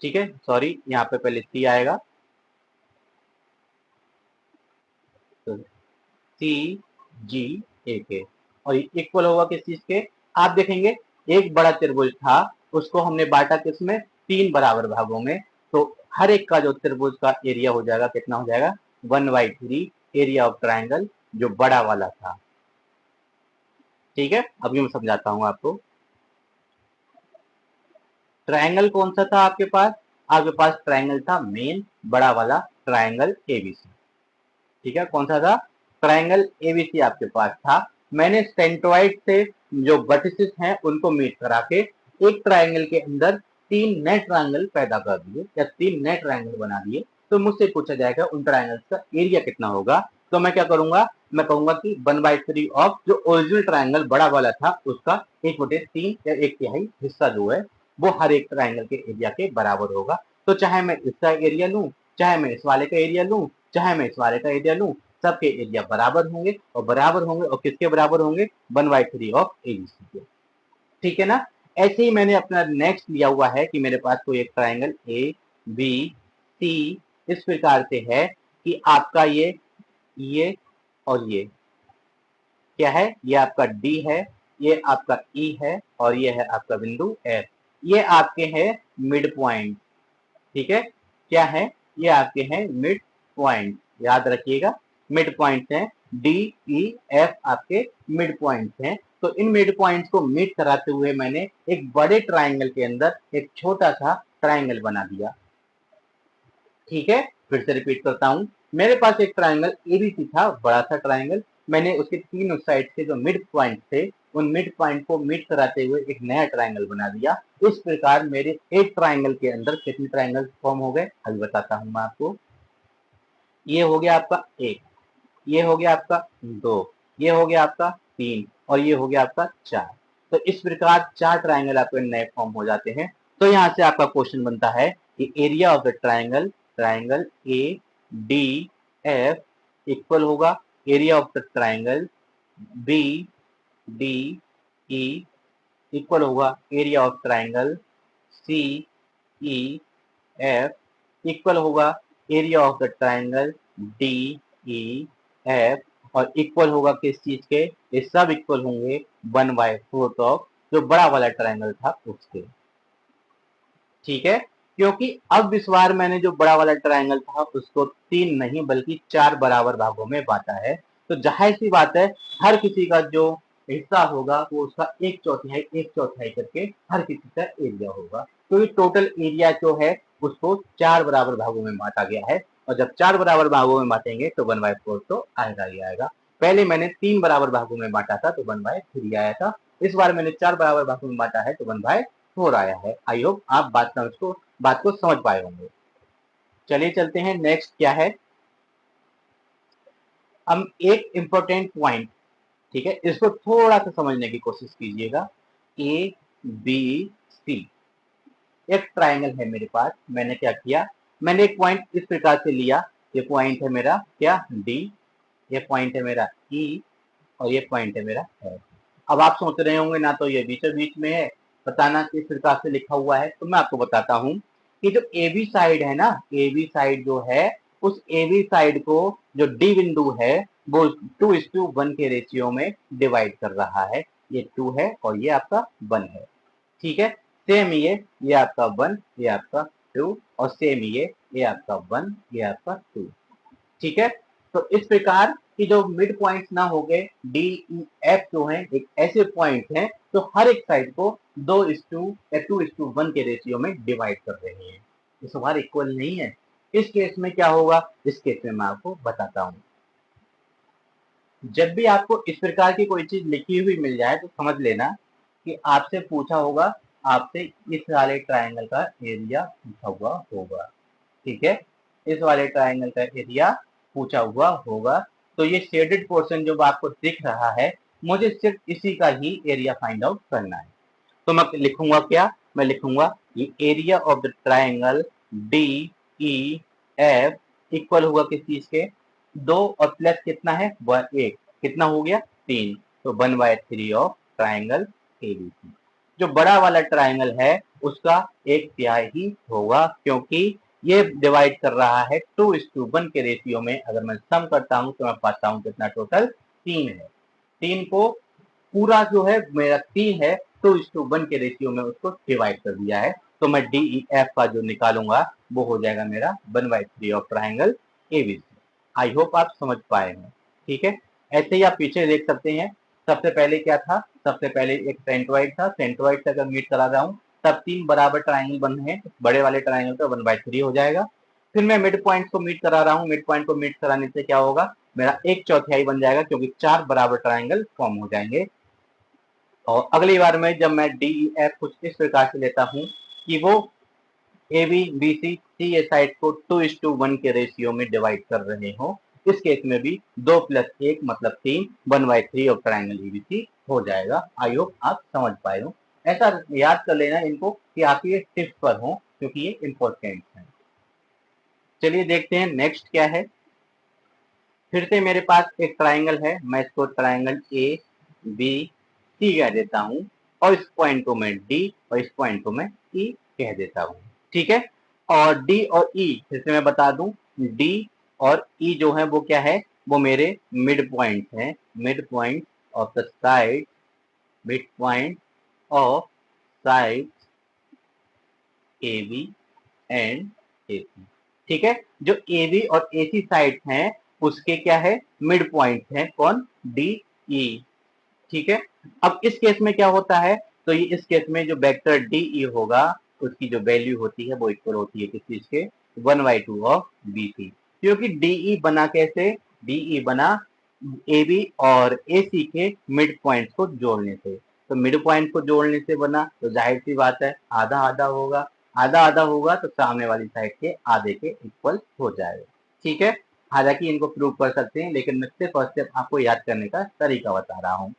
ठीक है, सॉरी यहाँ पे पहले C आएगा, तो CGA और इक्वल होगा किस चीज के, आप देखेंगे एक बड़ा त्रिभुज था, उसको हमने बांटा किसमें, 3 बराबर भागों में। तो हर एक का जो त्रिभुज का एरिया हो जाएगा कितना हो जाएगा, 1/3 एरिया ऑफ ट्राइंगल जो बड़ा वाला था। ठीक है, अभी मैं समझाता हूं आपको। ट्राइंगल कौन सा था आपके पास, आपके पास ट्राइंगल था मेन बड़ा वाला ट्राइंगल ABC। ठीक है, कौन सा था, ट्राइंगल ABC आपके पास था। मैंने सेंट्रोइड से जो वर्टिसेस हैं उनको मीट करा के एक ट्राइंगल के अंदर 3 नए ट्राइंगल पैदा कर दिए या 3 नए ट्राइंगल बना दिए। तो मुझसे पूछा जाएगा उन ट्राइंगल्स का एरिया कितना होगा, तो मैं क्या करूंगा, मैं कहूंगा कि 1/3 ऑफ जो ओरिजिनल ट्राइंगल बड़ा वाला था उसका 1/3 या 1/3 हिस्सा जो है वो हर एक ट्राइंगल के एरिया के बराबर होगा। तो चाहे मैं इसका एरिया लूं, चाहे मैं इस वाले का एरिया लूं, चाहे मैं इस वाले का एरिया लूं, सबके एरिया बराबर होंगे, और बराबर होंगे और किसके बराबर होंगे, 1/3 ऑफ ABC के। ठीक है ना, ऐसे ही मैंने अपना नेक्स्ट लिया हुआ है कि मेरे पास कोई एक ट्राइंगल ABC इस प्रकार से है कि आपका ये और ये क्या है, ये आपका D है, ये आपका E है, और ये है आपका बिंदु F। ये आपके हैं मिड पॉइंट। ठीक है, क्या है, ये आपके हैं मिड पॉइंट, याद रखिएगा मिड पॉइंट हैं, DEF आपके मिड पॉइंट हैं। तो इन मिड पॉइंट्स को मीट कराते हुए मैंने एक बड़े ट्राइंगल के अंदर एक छोटा सा ट्राइंगल बना दिया। ठीक है, फिर से रिपीट करता हूं, मेरे पास एक ट्राइंगल ABC था, बड़ा सा ट्राइंगल, मैंने उसके तीनों साइड से जो मिड पॉइंट थे उन मिड पॉइंट को मीट कराते हुए एक नया ट्राइंगल बना दिया। इस प्रकार मेरे एक ट्राइंगल के अंदर कितने ट्राइंगल फॉर्म हो गए, अभी बताता हूं मैं आपको। ये हो गया आपका एक, ये हो गया आपका दो, ये हो गया आपका तीन, और ये हो गया आपका चार। तो इस प्रकार 4 ट्राइंगल आपके नए फॉर्म हो जाते हैं। तो यहाँ से आपका क्वेश्चन बनता है कि area of the triangle, triangle ADF equal होगा area of the triangle BDE equal होगा area of triangle CEF equal होगा area of the triangle DEF, और इक्वल होगा किस चीज के, ये सब इक्वल होंगे 1/4 ऑफ जो बड़ा वाला ट्राइंगल था उसके। ठीक है, क्योंकि अब इस बार मैंने जो बड़ा वाला ट्राइंगल था उसको 3 नहीं बल्कि 4 बराबर भागों में बांटा है। तो जाहिर सी बात है हर किसी का जो हिस्सा होगा वो उसका एक चौथाई करके हर किसी का एरिया होगा। तो ये टोटल एरिया जो है उसको 4 बराबर भागों में बांटा गया है, और जब 4 बराबर भागों में बांटेंगे तो 1/4 तो आएगा ही आएगा। पहले मैंने 3 बराबर भागों में बांटा था तो 1/3 आया था, इस बार मैंने 4 बराबर भागों में बांटा है तो 1/4 आया है। आई होप आप बात को समझ पाए होंगे। चलिए चलते हैं, नेक्स्ट क्या है, हम एक इंपॉर्टेंट पॉइंट, ठीक है, इसको थोड़ा सा समझने की कोशिश कीजिएगा। ABC एक ट्राइंगल है मेरे पास, मैंने क्या किया, मैंने एक पॉइंट इस प्रकार से लिया, ये पॉइंट है मेरा क्या D, ये पॉइंट है मेरा E, और ये पॉइंट है मेरा F। अब आप सोच रहे होंगे ना तो ये बीचों बीच में है, बताना किस प्रकार से लिखा हुआ है, तो मैं आपको बताता हूँ कि जो AB साइड है ना, AB साइड जो है उस AB साइड को जो D बिंदु है वो 2:1 के रेशियो में डिवाइड कर रहा है, ये 2 है और ये आपका 1 है। ठीक है, सेम ये आपका 1, ये आपका 2 और सेम ये आपका 1, ये आपका 2। ठीक है, तो इस प्रकार की जो मिड पॉइंट्स ना हो गए डी ई एफ जो है एक ऐसे पॉइंट हैं तो हर एक साइड को 2:2 या 2:1 के रेशियो में डिवाइड कर रहे हैं, ये सवाल इक्वल नहीं है। इस केस में क्या होगा, इस केस में मैं आपको बताता हूँ। जब भी आपको इस प्रकार की कोई चीज लिखी हुई मिल जाए तो समझ लेना कि आपसे पूछा होगा, आपसे इस वाले ट्रायंगल का एरिया पूछा हुआ होगा। ठीक है, इस वाले ट्रायंगल का एरिया पूछा हुआ होगा। तो ये शेडेड पोर्शन जो आपको दिख रहा है, मुझे सिर्फ इसी का ही एरिया फाइंड आउट करना है। तो मैं लिखूंगा क्या, मैं लिखूंगा ये area of the triangle D E F equal होगा किस चीज के, 2 और प्लस कितना है 1, कितना हो गया 3, तो 1/3 ऑफ ट्रायंगल एबीसी। जो बड़ा वाला ट्रायंगल है उसका 1/3 ही होगा, क्योंकि ये डिवाइड कर रहा है 2:1 के रेशियो में। अगर मैं सम करता हूं तो मैं पाता हूं कितना, टोटल 3 है। 3 को पूरा जो है मेरा 3 है, 2:1 के रेशियो में उसको डिवाइड कर दिया है। तो मैं डी ई एफ का जो निकालूंगा वो हो जाएगा मेरा 1/3 of triangle ABC. I hope आप समझ पाए हैं। ठीक है, ऐसे ही आप पीछे देख सकते हैं। सबसे पहले क्या था, सबसे पहले एक सेंट्रोइड था, सेंट्रोइड से अगर मीट करा रहा हूँ तब 3 बराबर ट्राइंगल बने हैं, बड़े वाले ट्राइंगल का 1/3 हो जाएगा। फिर मैं मिड पॉइंट को मीट करा रहा हूँ, मिड पॉइंट को मीट कराने से क्या होगा, मेरा 1/4 बन जाएगा, क्योंकि 4 बराबर ट्राइंगल फॉर्म हो जाएंगे। और अगली बार में जब मैं डी ई एफ कुछ इस प्रकार से लेता हूँ कि वो A B B C C A side को 2:1 के रेशियो में डिवाइड कर रहे हो, इस केस में भी 2 + 1 मतलब 3, 1/3 ऑफ ट्राइंगल एबीसी हो जाएगा। आई होप आप समझ पाए हो। ऐसा याद कर लेना इनको कि आप ये टिप्स पर हो, क्योंकि ये इंपॉर्टेंट है। चलिए देखते हैं नेक्स्ट क्या है। फिर से मेरे पास एक ट्राइंगल है, मैं इसको ट्राइंगल ए बी सी कह देता हूँ, और इस पॉइंट को मैं डी और इस पॉइंट को मैं ई कह देता हूँ। ठीक है, और डी और ई फिर से मैं बता दूं, डी और ई जो है वो क्या है, वो मेरे मिड पॉइंट हैं, mid point of the side, mid point of side A B and A C. ठीक है, जो ए बी और ए सी साइड हैं उसके क्या है, मिड पॉइंट है, कौन, डी ई। ठीक है, अब इस केस में क्या होता है, तो ये इस केस में जो वेक्टर डी ई होगा उसकी जो वैल्यू होती है वो इक्वल होती है किस चीज के, 1/2 ऑफ बी सी। क्योंकि डीई बना कैसे, डीई बना ए बी और ए सी के मिड पॉइंट को जोड़ने से। तो मिड पॉइंट को जोड़ने से बना, तो जाहिर सी बात है आधा आधा होगा, आधा आधा होगा तो सामने वाली साइड के आधे के इक्वल हो जाएगा। ठीक है, हालांकि इनको प्रूव कर सकते हैं, लेकिन मैं सिर्फ और सिर्फ आपको याद करने का तरीका बता रहा हूँ।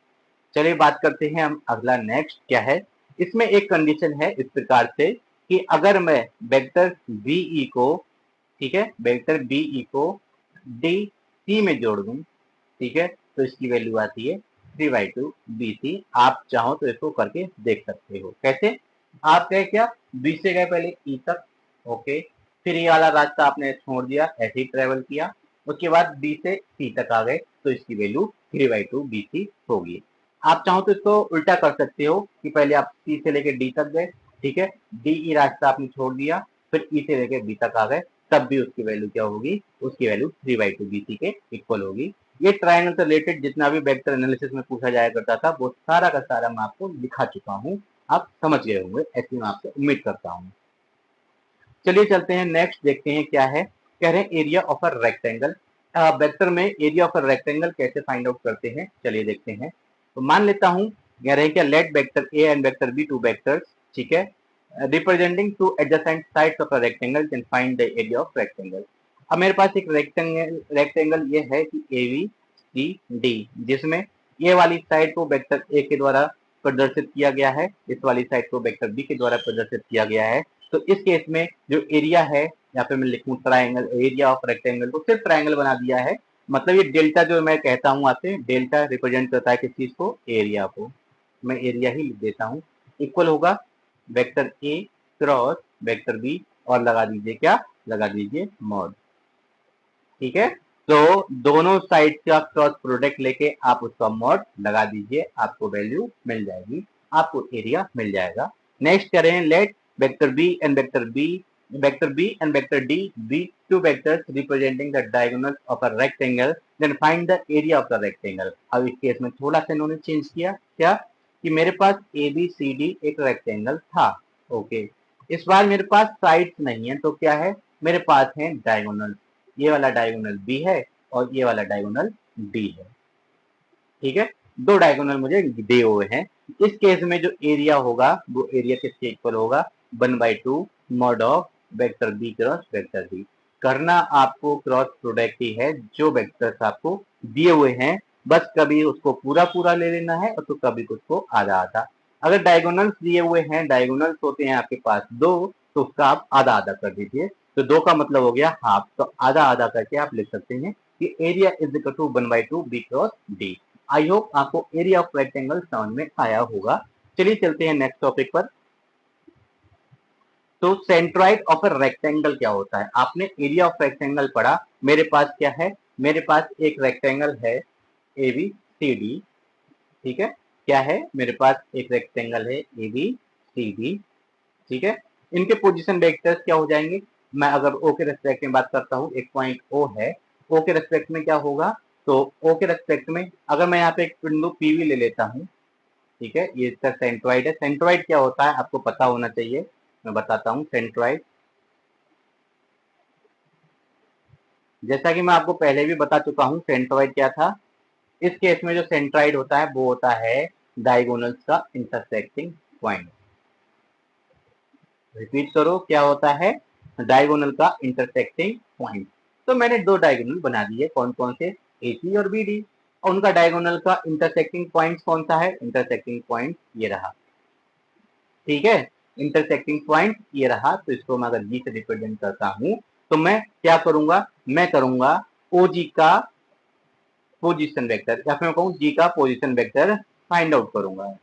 चलिए बात करते हैं हम अगला, नेक्स्ट क्या है। इसमें एक कंडीशन है इस प्रकार से कि अगर मैं वेक्टर बीई को, ठीक है, वेक्टर बीई को डी सी में जोड़ दूं, ठीक है, तो इसकी वैल्यू आती है 3/2 बी सी। आप चाहो तो इसको करके देख सकते हो। कैसे, आप गए क्या, बी से गए पहले ई तक, ओके, फिर ये वाला रास्ता आपने छोड़ दिया, ऐसे ही ट्रेवल किया, उसके बाद बी से सी तक आ गए, तो इसकी वैल्यू 3/2 बी सी होगी। आप चाहो तो इसको उल्टा कर सकते हो कि पहले आप सी से लेके डी तक गए, ठीक है, डी ई रास्ता आपने छोड़ दिया, फिर ई से लेके बी तक आ गए, तब भी उसकी वैल्यू क्या होगी, उसकी वैल्यू 3/2 बी सी के इक्वल होगी। ये ट्रायंगल से रिलेटेड जितना भी वेक्टर एनालिसिस में पूछा जाया करता था वो सारा का सारा मैं आपको दिखा चुका हूँ, आप समझ गए होंगे, ऐसी मैं आपसे उम्मीद करता हूँ। चलिए चलते हैं नेक्स्ट, देखते हैं क्या है। कह रहे हैं area of a rectangle, vector में एरिया ऑफ अ रेक्टेंगल कैसे फाइंड आउट करते हैं, चलिए देखते हैं। तो मान लेता हूँ, कह रहे हैं क्या, let vector A and vector B two vectors, ठीक है, representing two adjacent sides of a rectangle can find the area of rectangle. अब मेरे पास एक रेक्टेंगल ये है कि ए बी सी डी, जिसमें ये वाली साइड को वेक्टर ए के द्वारा प्रदर्शित किया गया है, इस वाली साइड को वेक्टर बी के द्वारा प्रदर्शित किया गया है। तो इस केस में जो एरिया है, यहाँ पे मैं लिखूं ट्राइंगल, एरिया ऑफ रेक्टेंगल को सिर्फ ट्राइंगल बना दिया है, मतलब ये डेल्टा जो मैं कहता हूँ आपसे, डेल्टा रिप्रेजेंट करता है किस चीज को, एरिया को, मैं एरिया ही लिख देता हूँ। इक्वल होगा vector A cross vector B, और लगा दीजिए क्या, लगा दीजिए मॉड। ठीक है, तो दोनों साइड का क्रॉस प्रोडक्ट लेके आप उसका मॉड लगा दीजिए, आपको वैल्यू मिल जाएगी, आपको एरिया मिल जाएगा। नेक्स्ट करें, let vector B and vector D be two vectors representing the diagonal of a rectangle, then find the area of the rectangle. अब इस केस में थोड़ा सा इन्होंने चेंज किया, क्या कि मेरे पास ए बी सी डी एक रेक्टेंगल था, ओके। इस बार मेरे पास साइड्स नहीं है, तो क्या है, मेरे पास है डायगोनल। ये वाला डायगोनल बी है और ये वाला डायगोनल डी है, ठीक है। दो डायगोनल मुझे दिए हुए हैं। इस केस में जो एरिया होगा वो एरिया किसके इक्वल होगा, 1/2 mod of vector B cross vector D. करना आपको क्रॉस प्रोडक्ट ही है, जो वेक्टर्स आपको दिए हुए हैं बस कभी उसको पूरा पूरा ले लेना है और तो कभी उसको आधा आधा। अगर डायगोनल्स दिए हुए हैं, डायगोनल्स होते हैं आपके पास दो, तो उसका आप आधा आधा कर दीजिए, तो दो का मतलब हो गया हाफ, तो आधा आधा करके आप लिख सकते हैं कि area is equal to 1/2 B cross D. I hope आपको एरिया ऑफ रेक्टेंगल समझ में आया होगा। चलिए चलते हैं नेक्स्ट टॉपिक पर। तो सेंट्रॉइड ऑफ अ रेक्टेंगल क्या होता है, आपने एरिया ऑफ रेक्टेंगल पढ़ा। मेरे पास क्या है, मेरे पास एक रेक्टेंगल है ए बी सी डी, ठीक है। क्या है, मेरे पास एक रेक्टेंगल है ए बी सी डी, ठीक है। इनके पोजीशन वेक्टर्स क्या हो जाएंगे, मैं अगर ओ के रेस्पेक्ट में बात करता हूँ, एक पॉइंट ओ है, ओ के रेस्पेक्ट में क्या होगा, तो ओ के रेस्पेक्ट में अगर मैं यहाँ पे एक बिंदु पीवी ले लेता हूँ, ठीक है, ये इसका सेंट्रॉइड है। सेंट्रॉइड क्या होता है आपको पता होना चाहिए, मैं बताता हूँ। सेंट्रॉइड, जैसा कि मैं आपको पहले भी बता चुका हूँ सेंट्रॉइड क्या था। इस केस में जो सेंट्रॉइड होता है वो होता है डायगोनल्स का इंटरसेक्टिंग पॉइंट। रिपीट करो, क्या होता है, डायगोनल का इंटरसेक्टिंग पॉइंट। तो मैंने दो डायगोनल बना दिए, कौन कौन से, ए सी और बी डी, और उनका डायगोनल का इंटरसेक्टिंग पॉइंट कौन सा है, इंटरसेक्टिंग पॉइंट ये रहा, ठीक है। इंटरसेक्टिंग पॉइंट ये रहा, तो इसको मैं अगर जी से रिप्रेजेंट करता हूं, तो मैं क्या करूंगा, मैं करूंगा ओ जी का पोजीशन वेक्टर, या फिर मैं कहूँ जी का पोजीशन वेक्टर फाइंड आउट करूंगा।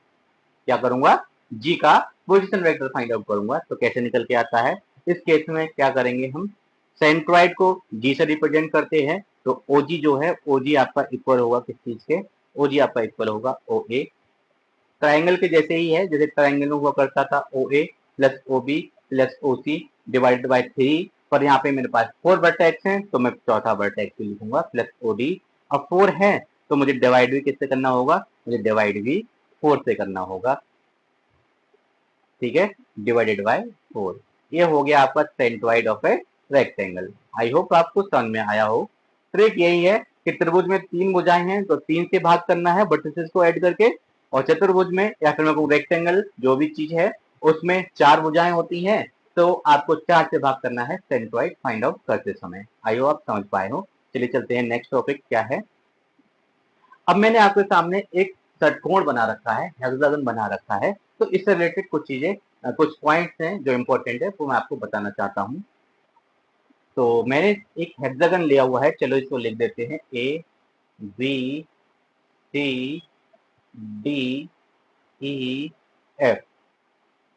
क्या करूंगा, जी का पोजीशन वेक्टर फाइंड आउट करूंगा। तो कैसे निकल के आता है, इस केस में क्या करेंगे हम, सेंट्रॉइड को जी से रिप्रेजेंट करते हैं, तो ओजी जो है, ओजी आपका इक्वल होगा किस चीज के, ओजी आपका इक्वल होगा ओ ए। ट्राइंगल के जैसे ही है, जैसे ट्राइंगल में हुआ करता था O A plus O B plus O C divided by 3, पर यहाँ पे मेरे पास 4 वर्टेक्स हैं, तो मैं चौथा वर्टेक्स भी लिखूंगा प्लस ओ डी। अब 4 है तो मुझे डिवाइड भी किससे करना होगा, मुझे डिवाइड भी 4 से करना होगा, ठीक है, डिवाइडेड बाय 4। ये हो गया आपका centroid of a rectangle. I hope आपको समझ में आया हो। ट्रिक यही है कि त्रिभुज में 3 भुजाएं हैं, तो 3 से भाग करना है वर्टिसेस को ऐड करके, और चतुर्भुज में या फिर मैं कहूँ रेक्टेंगल जो भी चीज है उसमें 4 भुजाएं होती हैं, तो आपको 4 से भाग करना है सेंट्रॉइड फाइंड आउट करते समय। आई होप आप समझ पाए हो। चलिए चलते हैं, नेक्स्ट टॉपिक क्या है। अब मैंने आपके सामने एक षटकोण बना रखा है, हेक्सागन बना रखा है, तो इससे रिलेटेड कुछ चीजें, कुछ पॉइंट्स हैं जो इंपॉर्टेंट है, वो मैं आपको बताना चाहता हूँ। तो मैंने एक हेक्सागन लिया हुआ है, चलो इसको लिख देते हैं A B C D E F,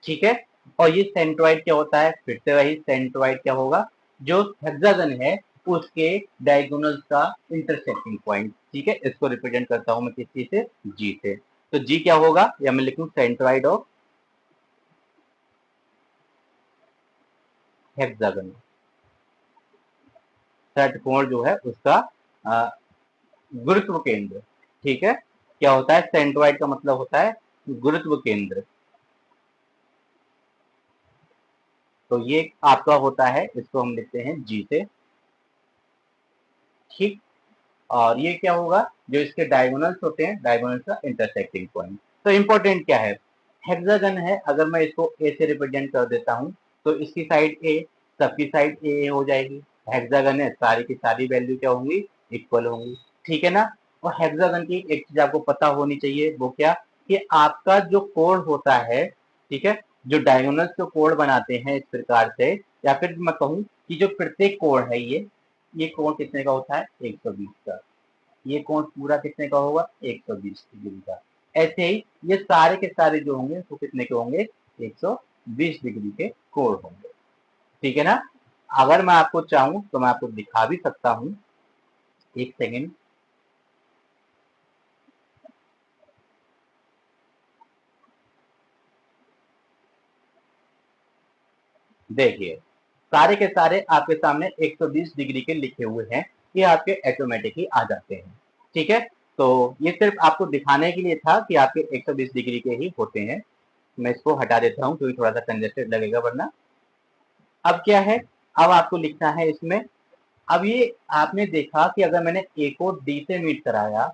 ठीक है। और ये सेंट्रॉइड क्या होता है, फिर से वही सेंट्रॉइड क्या होगा, जो हेक्सागन है उसके डायगोनल्स का इंटरसेक्टिंग पॉइंट, ठीक है। इसको रिप्रेजेंट करता हूं मैं किस चीज से, जी से। तो जी क्या होगा, या मैं लिखूं सेंट्रॉइड ऑफ हेक्सागन, षटकोण जो है उसका अ, गुरुत्व केंद्र, ठीक है। क्या होता है, सेंट्रॉइड का मतलब होता है गुरुत्व केंद्र, तो ये आपका होता है, इसको हम लिखते हैं जी से, ठीक। और ये क्या होगा, जो इसके डायगोनल्स होते हैं, डायगोनल्स का इंटरसेक्टिंग पॉइंट। तो इंपॉर्टेंट क्या है, हेक्सागन है, अगर मैं इसको ए से रिप्रेजेंट कर देता हूँ, तो इसकी साइड ए, सबकी साइड ए हो जाएगी। हेक्सागन है, सारी की सारी वैल्यू क्या होंगी, इक्वल होंगी, ठीक है ना। और हेक्सागन की एक चीज आपको पता होनी चाहिए, वो क्या, कि आपका जो कोण होता है, ठीक है, जो डायगोनल्स जो कोण बनाते हैं इस प्रकार से, या फिर मैं कहूँ कि जो प्रत्येक कोण है ये कोण कितने का होता है, 120 का। ये कोण पूरा कितने का होगा, 120 डिग्री का। ऐसे ही ये सारे के सारे जो होंगे वो कितने के होंगे, 120 डिग्री के कोण होंगे, ठीक है ना। अगर मैं आपको चाहूं तो मैं आपको दिखा भी सकता हूं, एक सेकेंड। देखिए सारे के सारे आपके सामने 120 डिग्री के लिखे हुए हैं, ये आपके ऑटोमेटिक ही आ जाते हैं। ठीक है, तो ये सिर्फ आपको दिखाने के लिए था कि आपके 120 डिग्री के ही होते हैं। मैं इसको हटा देता हूँ क्योंकि थोड़ा सा कंजेस्टेड लगेगा वरना। अब क्या है, अब आपको लिखना है इसमें। अब ये आपने देखा कि अगर मैंने ए को डी से मीट कराया,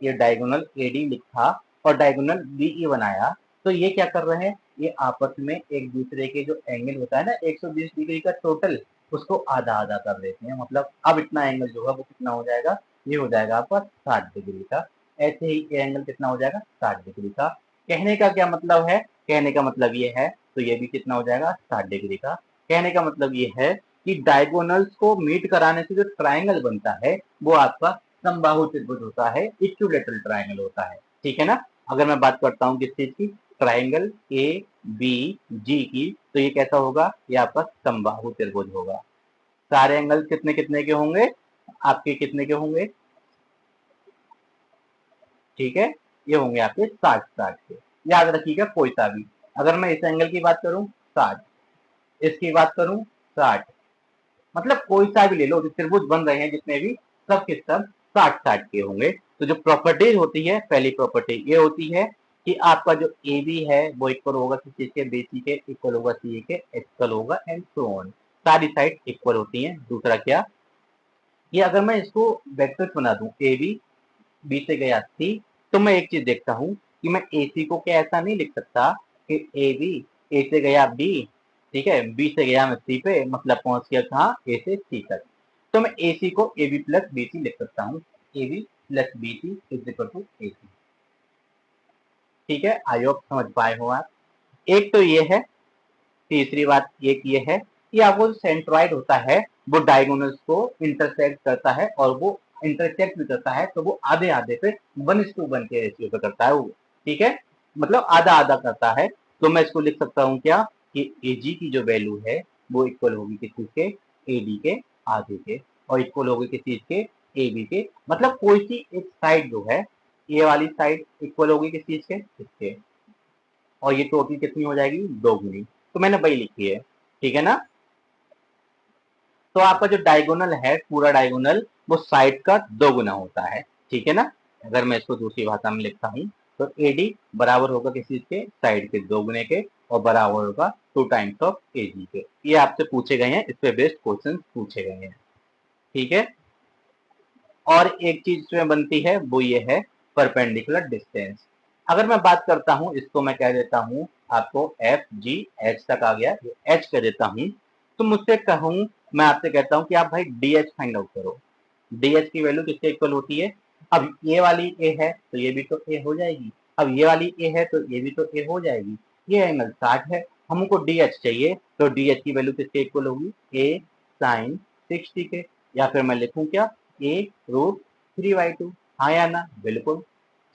ये डायगोनल एडी लिखा और डायगोनल बीई बनाया, तो ये क्या कर रहे हैं, ये आपस में एक दूसरे के जो एंगल होता है ना 120 डिग्री का टोटल, उसको आधा आधा कर देते हैं। मतलब अब इतना एंगल जो है वो कितना हो जाएगा, ये हो जाएगा आपका 60 डिग्री का। ऐसे ही ये एंगल कितना हो जाएगा, 60 डिग्री का। कहने का क्या मतलब है, कहने का मतलब ये है, तो ये भी कितना हो जाएगा, 60 डिग्री का। कहने का मतलब ये है कि डायगोनल्स को मीट कराने से जो ट्राइंगल बनता है वो आपका समबाहु त्रिभुज होता है, इक्विलेटरल ट्राइंगल होता है। ठीक है ना। अगर मैं बात करता हूँ किस चीज की, ट्राइंगल ए बी जी की, तो ये कैसा होगा, ये आपका समबाहु त्रिभुज होगा। सारे एंगल कितने कितने के होंगे, आपके कितने के होंगे, ठीक है, ये होंगे आपके 60 के। याद रखिएगा कोई सा भी, अगर मैं इस एंगल की बात करूं 60, इसकी बात करूं 60, मतलब कोई सा भी ले लो, जो त्रिभुज बन रहे हैं जितने भी, सब के सब 60 के होंगे। तो जो प्रॉपर्टी होती है, पहली प्रॉपर्टी ये होती है कि आपका जो ए बी है वो इक्वल होगा किस चीज के, बी सी के इक्वल होगा सी के, इक्वल होगा एंड सो ऑन। सारी साइड इक्वल होती हैं। दूसरा क्या, ये अगर मैं इसको वेक्टर्स बना दूं, ए बी से गया सी, तो मैं एक चीज देखता हूँ कि मैं ए सी को क्या ऐसा नहीं लिख सकता कि ए बी, ए से गया बी, ठीक है, बी से गया मैं सी पे, मतलब पहुंच गया कहाँ, ए से सी तक। तो मैं ए सी को A B plus B C लिख सकता हूँ, A B plus B C is equal to A C. ठीक है, आई होप समझ पाए हो आप। एक तो ये है, तीसरी बात ये है कि आपको जो सेंट्रॉइड होता है वो डायगोनल्स को इंटरसेक्ट करता है, और वो इंटरसेक्ट भी करता है तो वो आधे आधे पे 1:1 के रेशियो पे करता है वो। ठीक है, मतलब आधा आधा करता है। तो मैं इसको लिख सकता हूँ क्या, कि ए जी की जो वैल्यू है वो इक्वल होगी किस चीज के, ए डी के आधे के, और इक्वल होगी किस चीज के, ए बी के। मतलब कोई सी एक साइड जो है, ये वाली साइड इक्वल होगी किस चीज के, इसके, और ये टोटल कितनी हो जाएगी, 2 गुनी। तो मैंने वही लिखी है। ठीक है ना। तो आपका जो डायगोनल है, पूरा डायगोनल वो साइड का 2 गुना होता है। ठीक है ना। अगर मैं इसको दूसरी भाषा में लिखता हूँ, तो ए डी बराबर होगा किसी के, साइड के 2 गुने के, और बराबर होगा 2 टाइम्स ऑफ ए जी के। ये आपसे पूछे गए हैं, इस पे बेस्ड क्वेश्चन पूछे गए हैं। ठीक है। और एक चीज इसमें बनती है वो ये है परपेंडिकुलर डिस्टेंस। अगर मैं बात करता हूं, इसको मैं कह देता हूं आपको एफ जी, एच तक आ गया, एच कह देता हूं। तो मुझसे कहूं, मैं आपसे कहता हूं कि आप भाई डी एच फाइंड आउट करो। डी एच की वैल्यू किसके इक्वल होती है, अब ये वाली ए है तो ये भी तो ए हो जाएगी, अब ये वाली ए है तो ये भी तो ए हो जाएगी। ये एंगल 60 है, हमको डी एच चाहिए, तो डी एच की वैल्यू किसके इक्वल होगी, ए साइन 60 के, या फिर मैं लिखूं क्या, ए √3/2। हाँ या ना, बिल्कुल।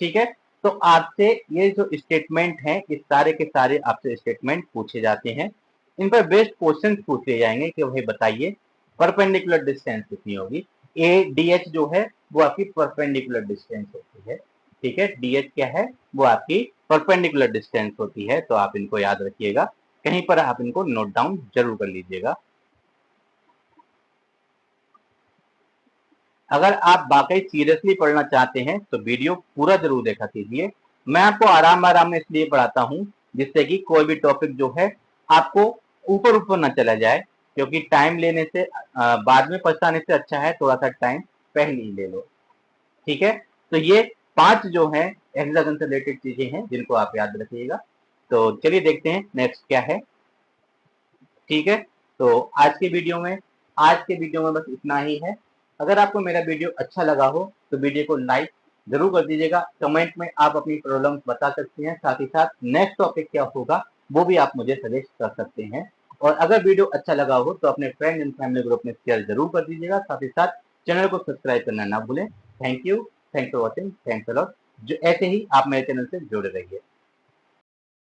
ठीक है। तो आपसे ये जो स्टेटमेंट है, इस सारे के सारे आपसे स्टेटमेंट पूछे जाते हैं, इन पर बेस्ड क्वेश्चन पूछे जाएंगे कि भाई बताइए परपेंडिकुलर डिस्टेंस कितनी होगी। ए डी एच जो है वो आपकी परपेंडिकुलर डिस्टेंस होती है। ठीक है, डी एच क्या है, वो आपकी परपेंडिकुलर डिस्टेंस होती है। तो आप इनको याद रखिएगा, कहीं पर आप इनको नोट डाउन जरूर कर लीजिएगा। अगर आप वाकई सीरियसली पढ़ना चाहते हैं तो वीडियो पूरा जरूर देखा कीजिए। मैं आपको आराम आराम में इसलिए पढ़ाता हूँ जिससे कि कोई भी टॉपिक जो है आपको ऊपर ऊपर ना चला जाए, क्योंकि टाइम लेने से बाद में पछताने से अच्छा है थोड़ा सा टाइम पहले ही ले लो। ठीक है। तो ये 5 जो है हेक्सागन से रिलेटेड चीजें हैं जिनको आप याद रखिएगा। तो चलिए देखते हैं नेक्स्ट क्या है। ठीक है। तो आज के वीडियो में बस इतना ही है। अगर आपको मेरा वीडियो अच्छा लगा हो तो वीडियो को लाइक जरूर कर दीजिएगा। कमेंट में आप अपनी प्रॉब्लम्स बता सकते हैं, साथ ही साथ नेक्स्ट टॉपिक क्या होगा वो भी आप मुझे सजेस्ट कर सकते हैं। और अगर वीडियो अच्छा लगा हो तो अपने फ्रेंड एंड फैमिली ग्रुप में शेयर जरूर कर दीजिएगा। साथ ही साथ चैनल को सब्सक्राइब करना ना भूलें। Thank you, thanks for watching, thanks a lot. जो ऐसे ही आप मेरे चैनल से जुड़े रहिए।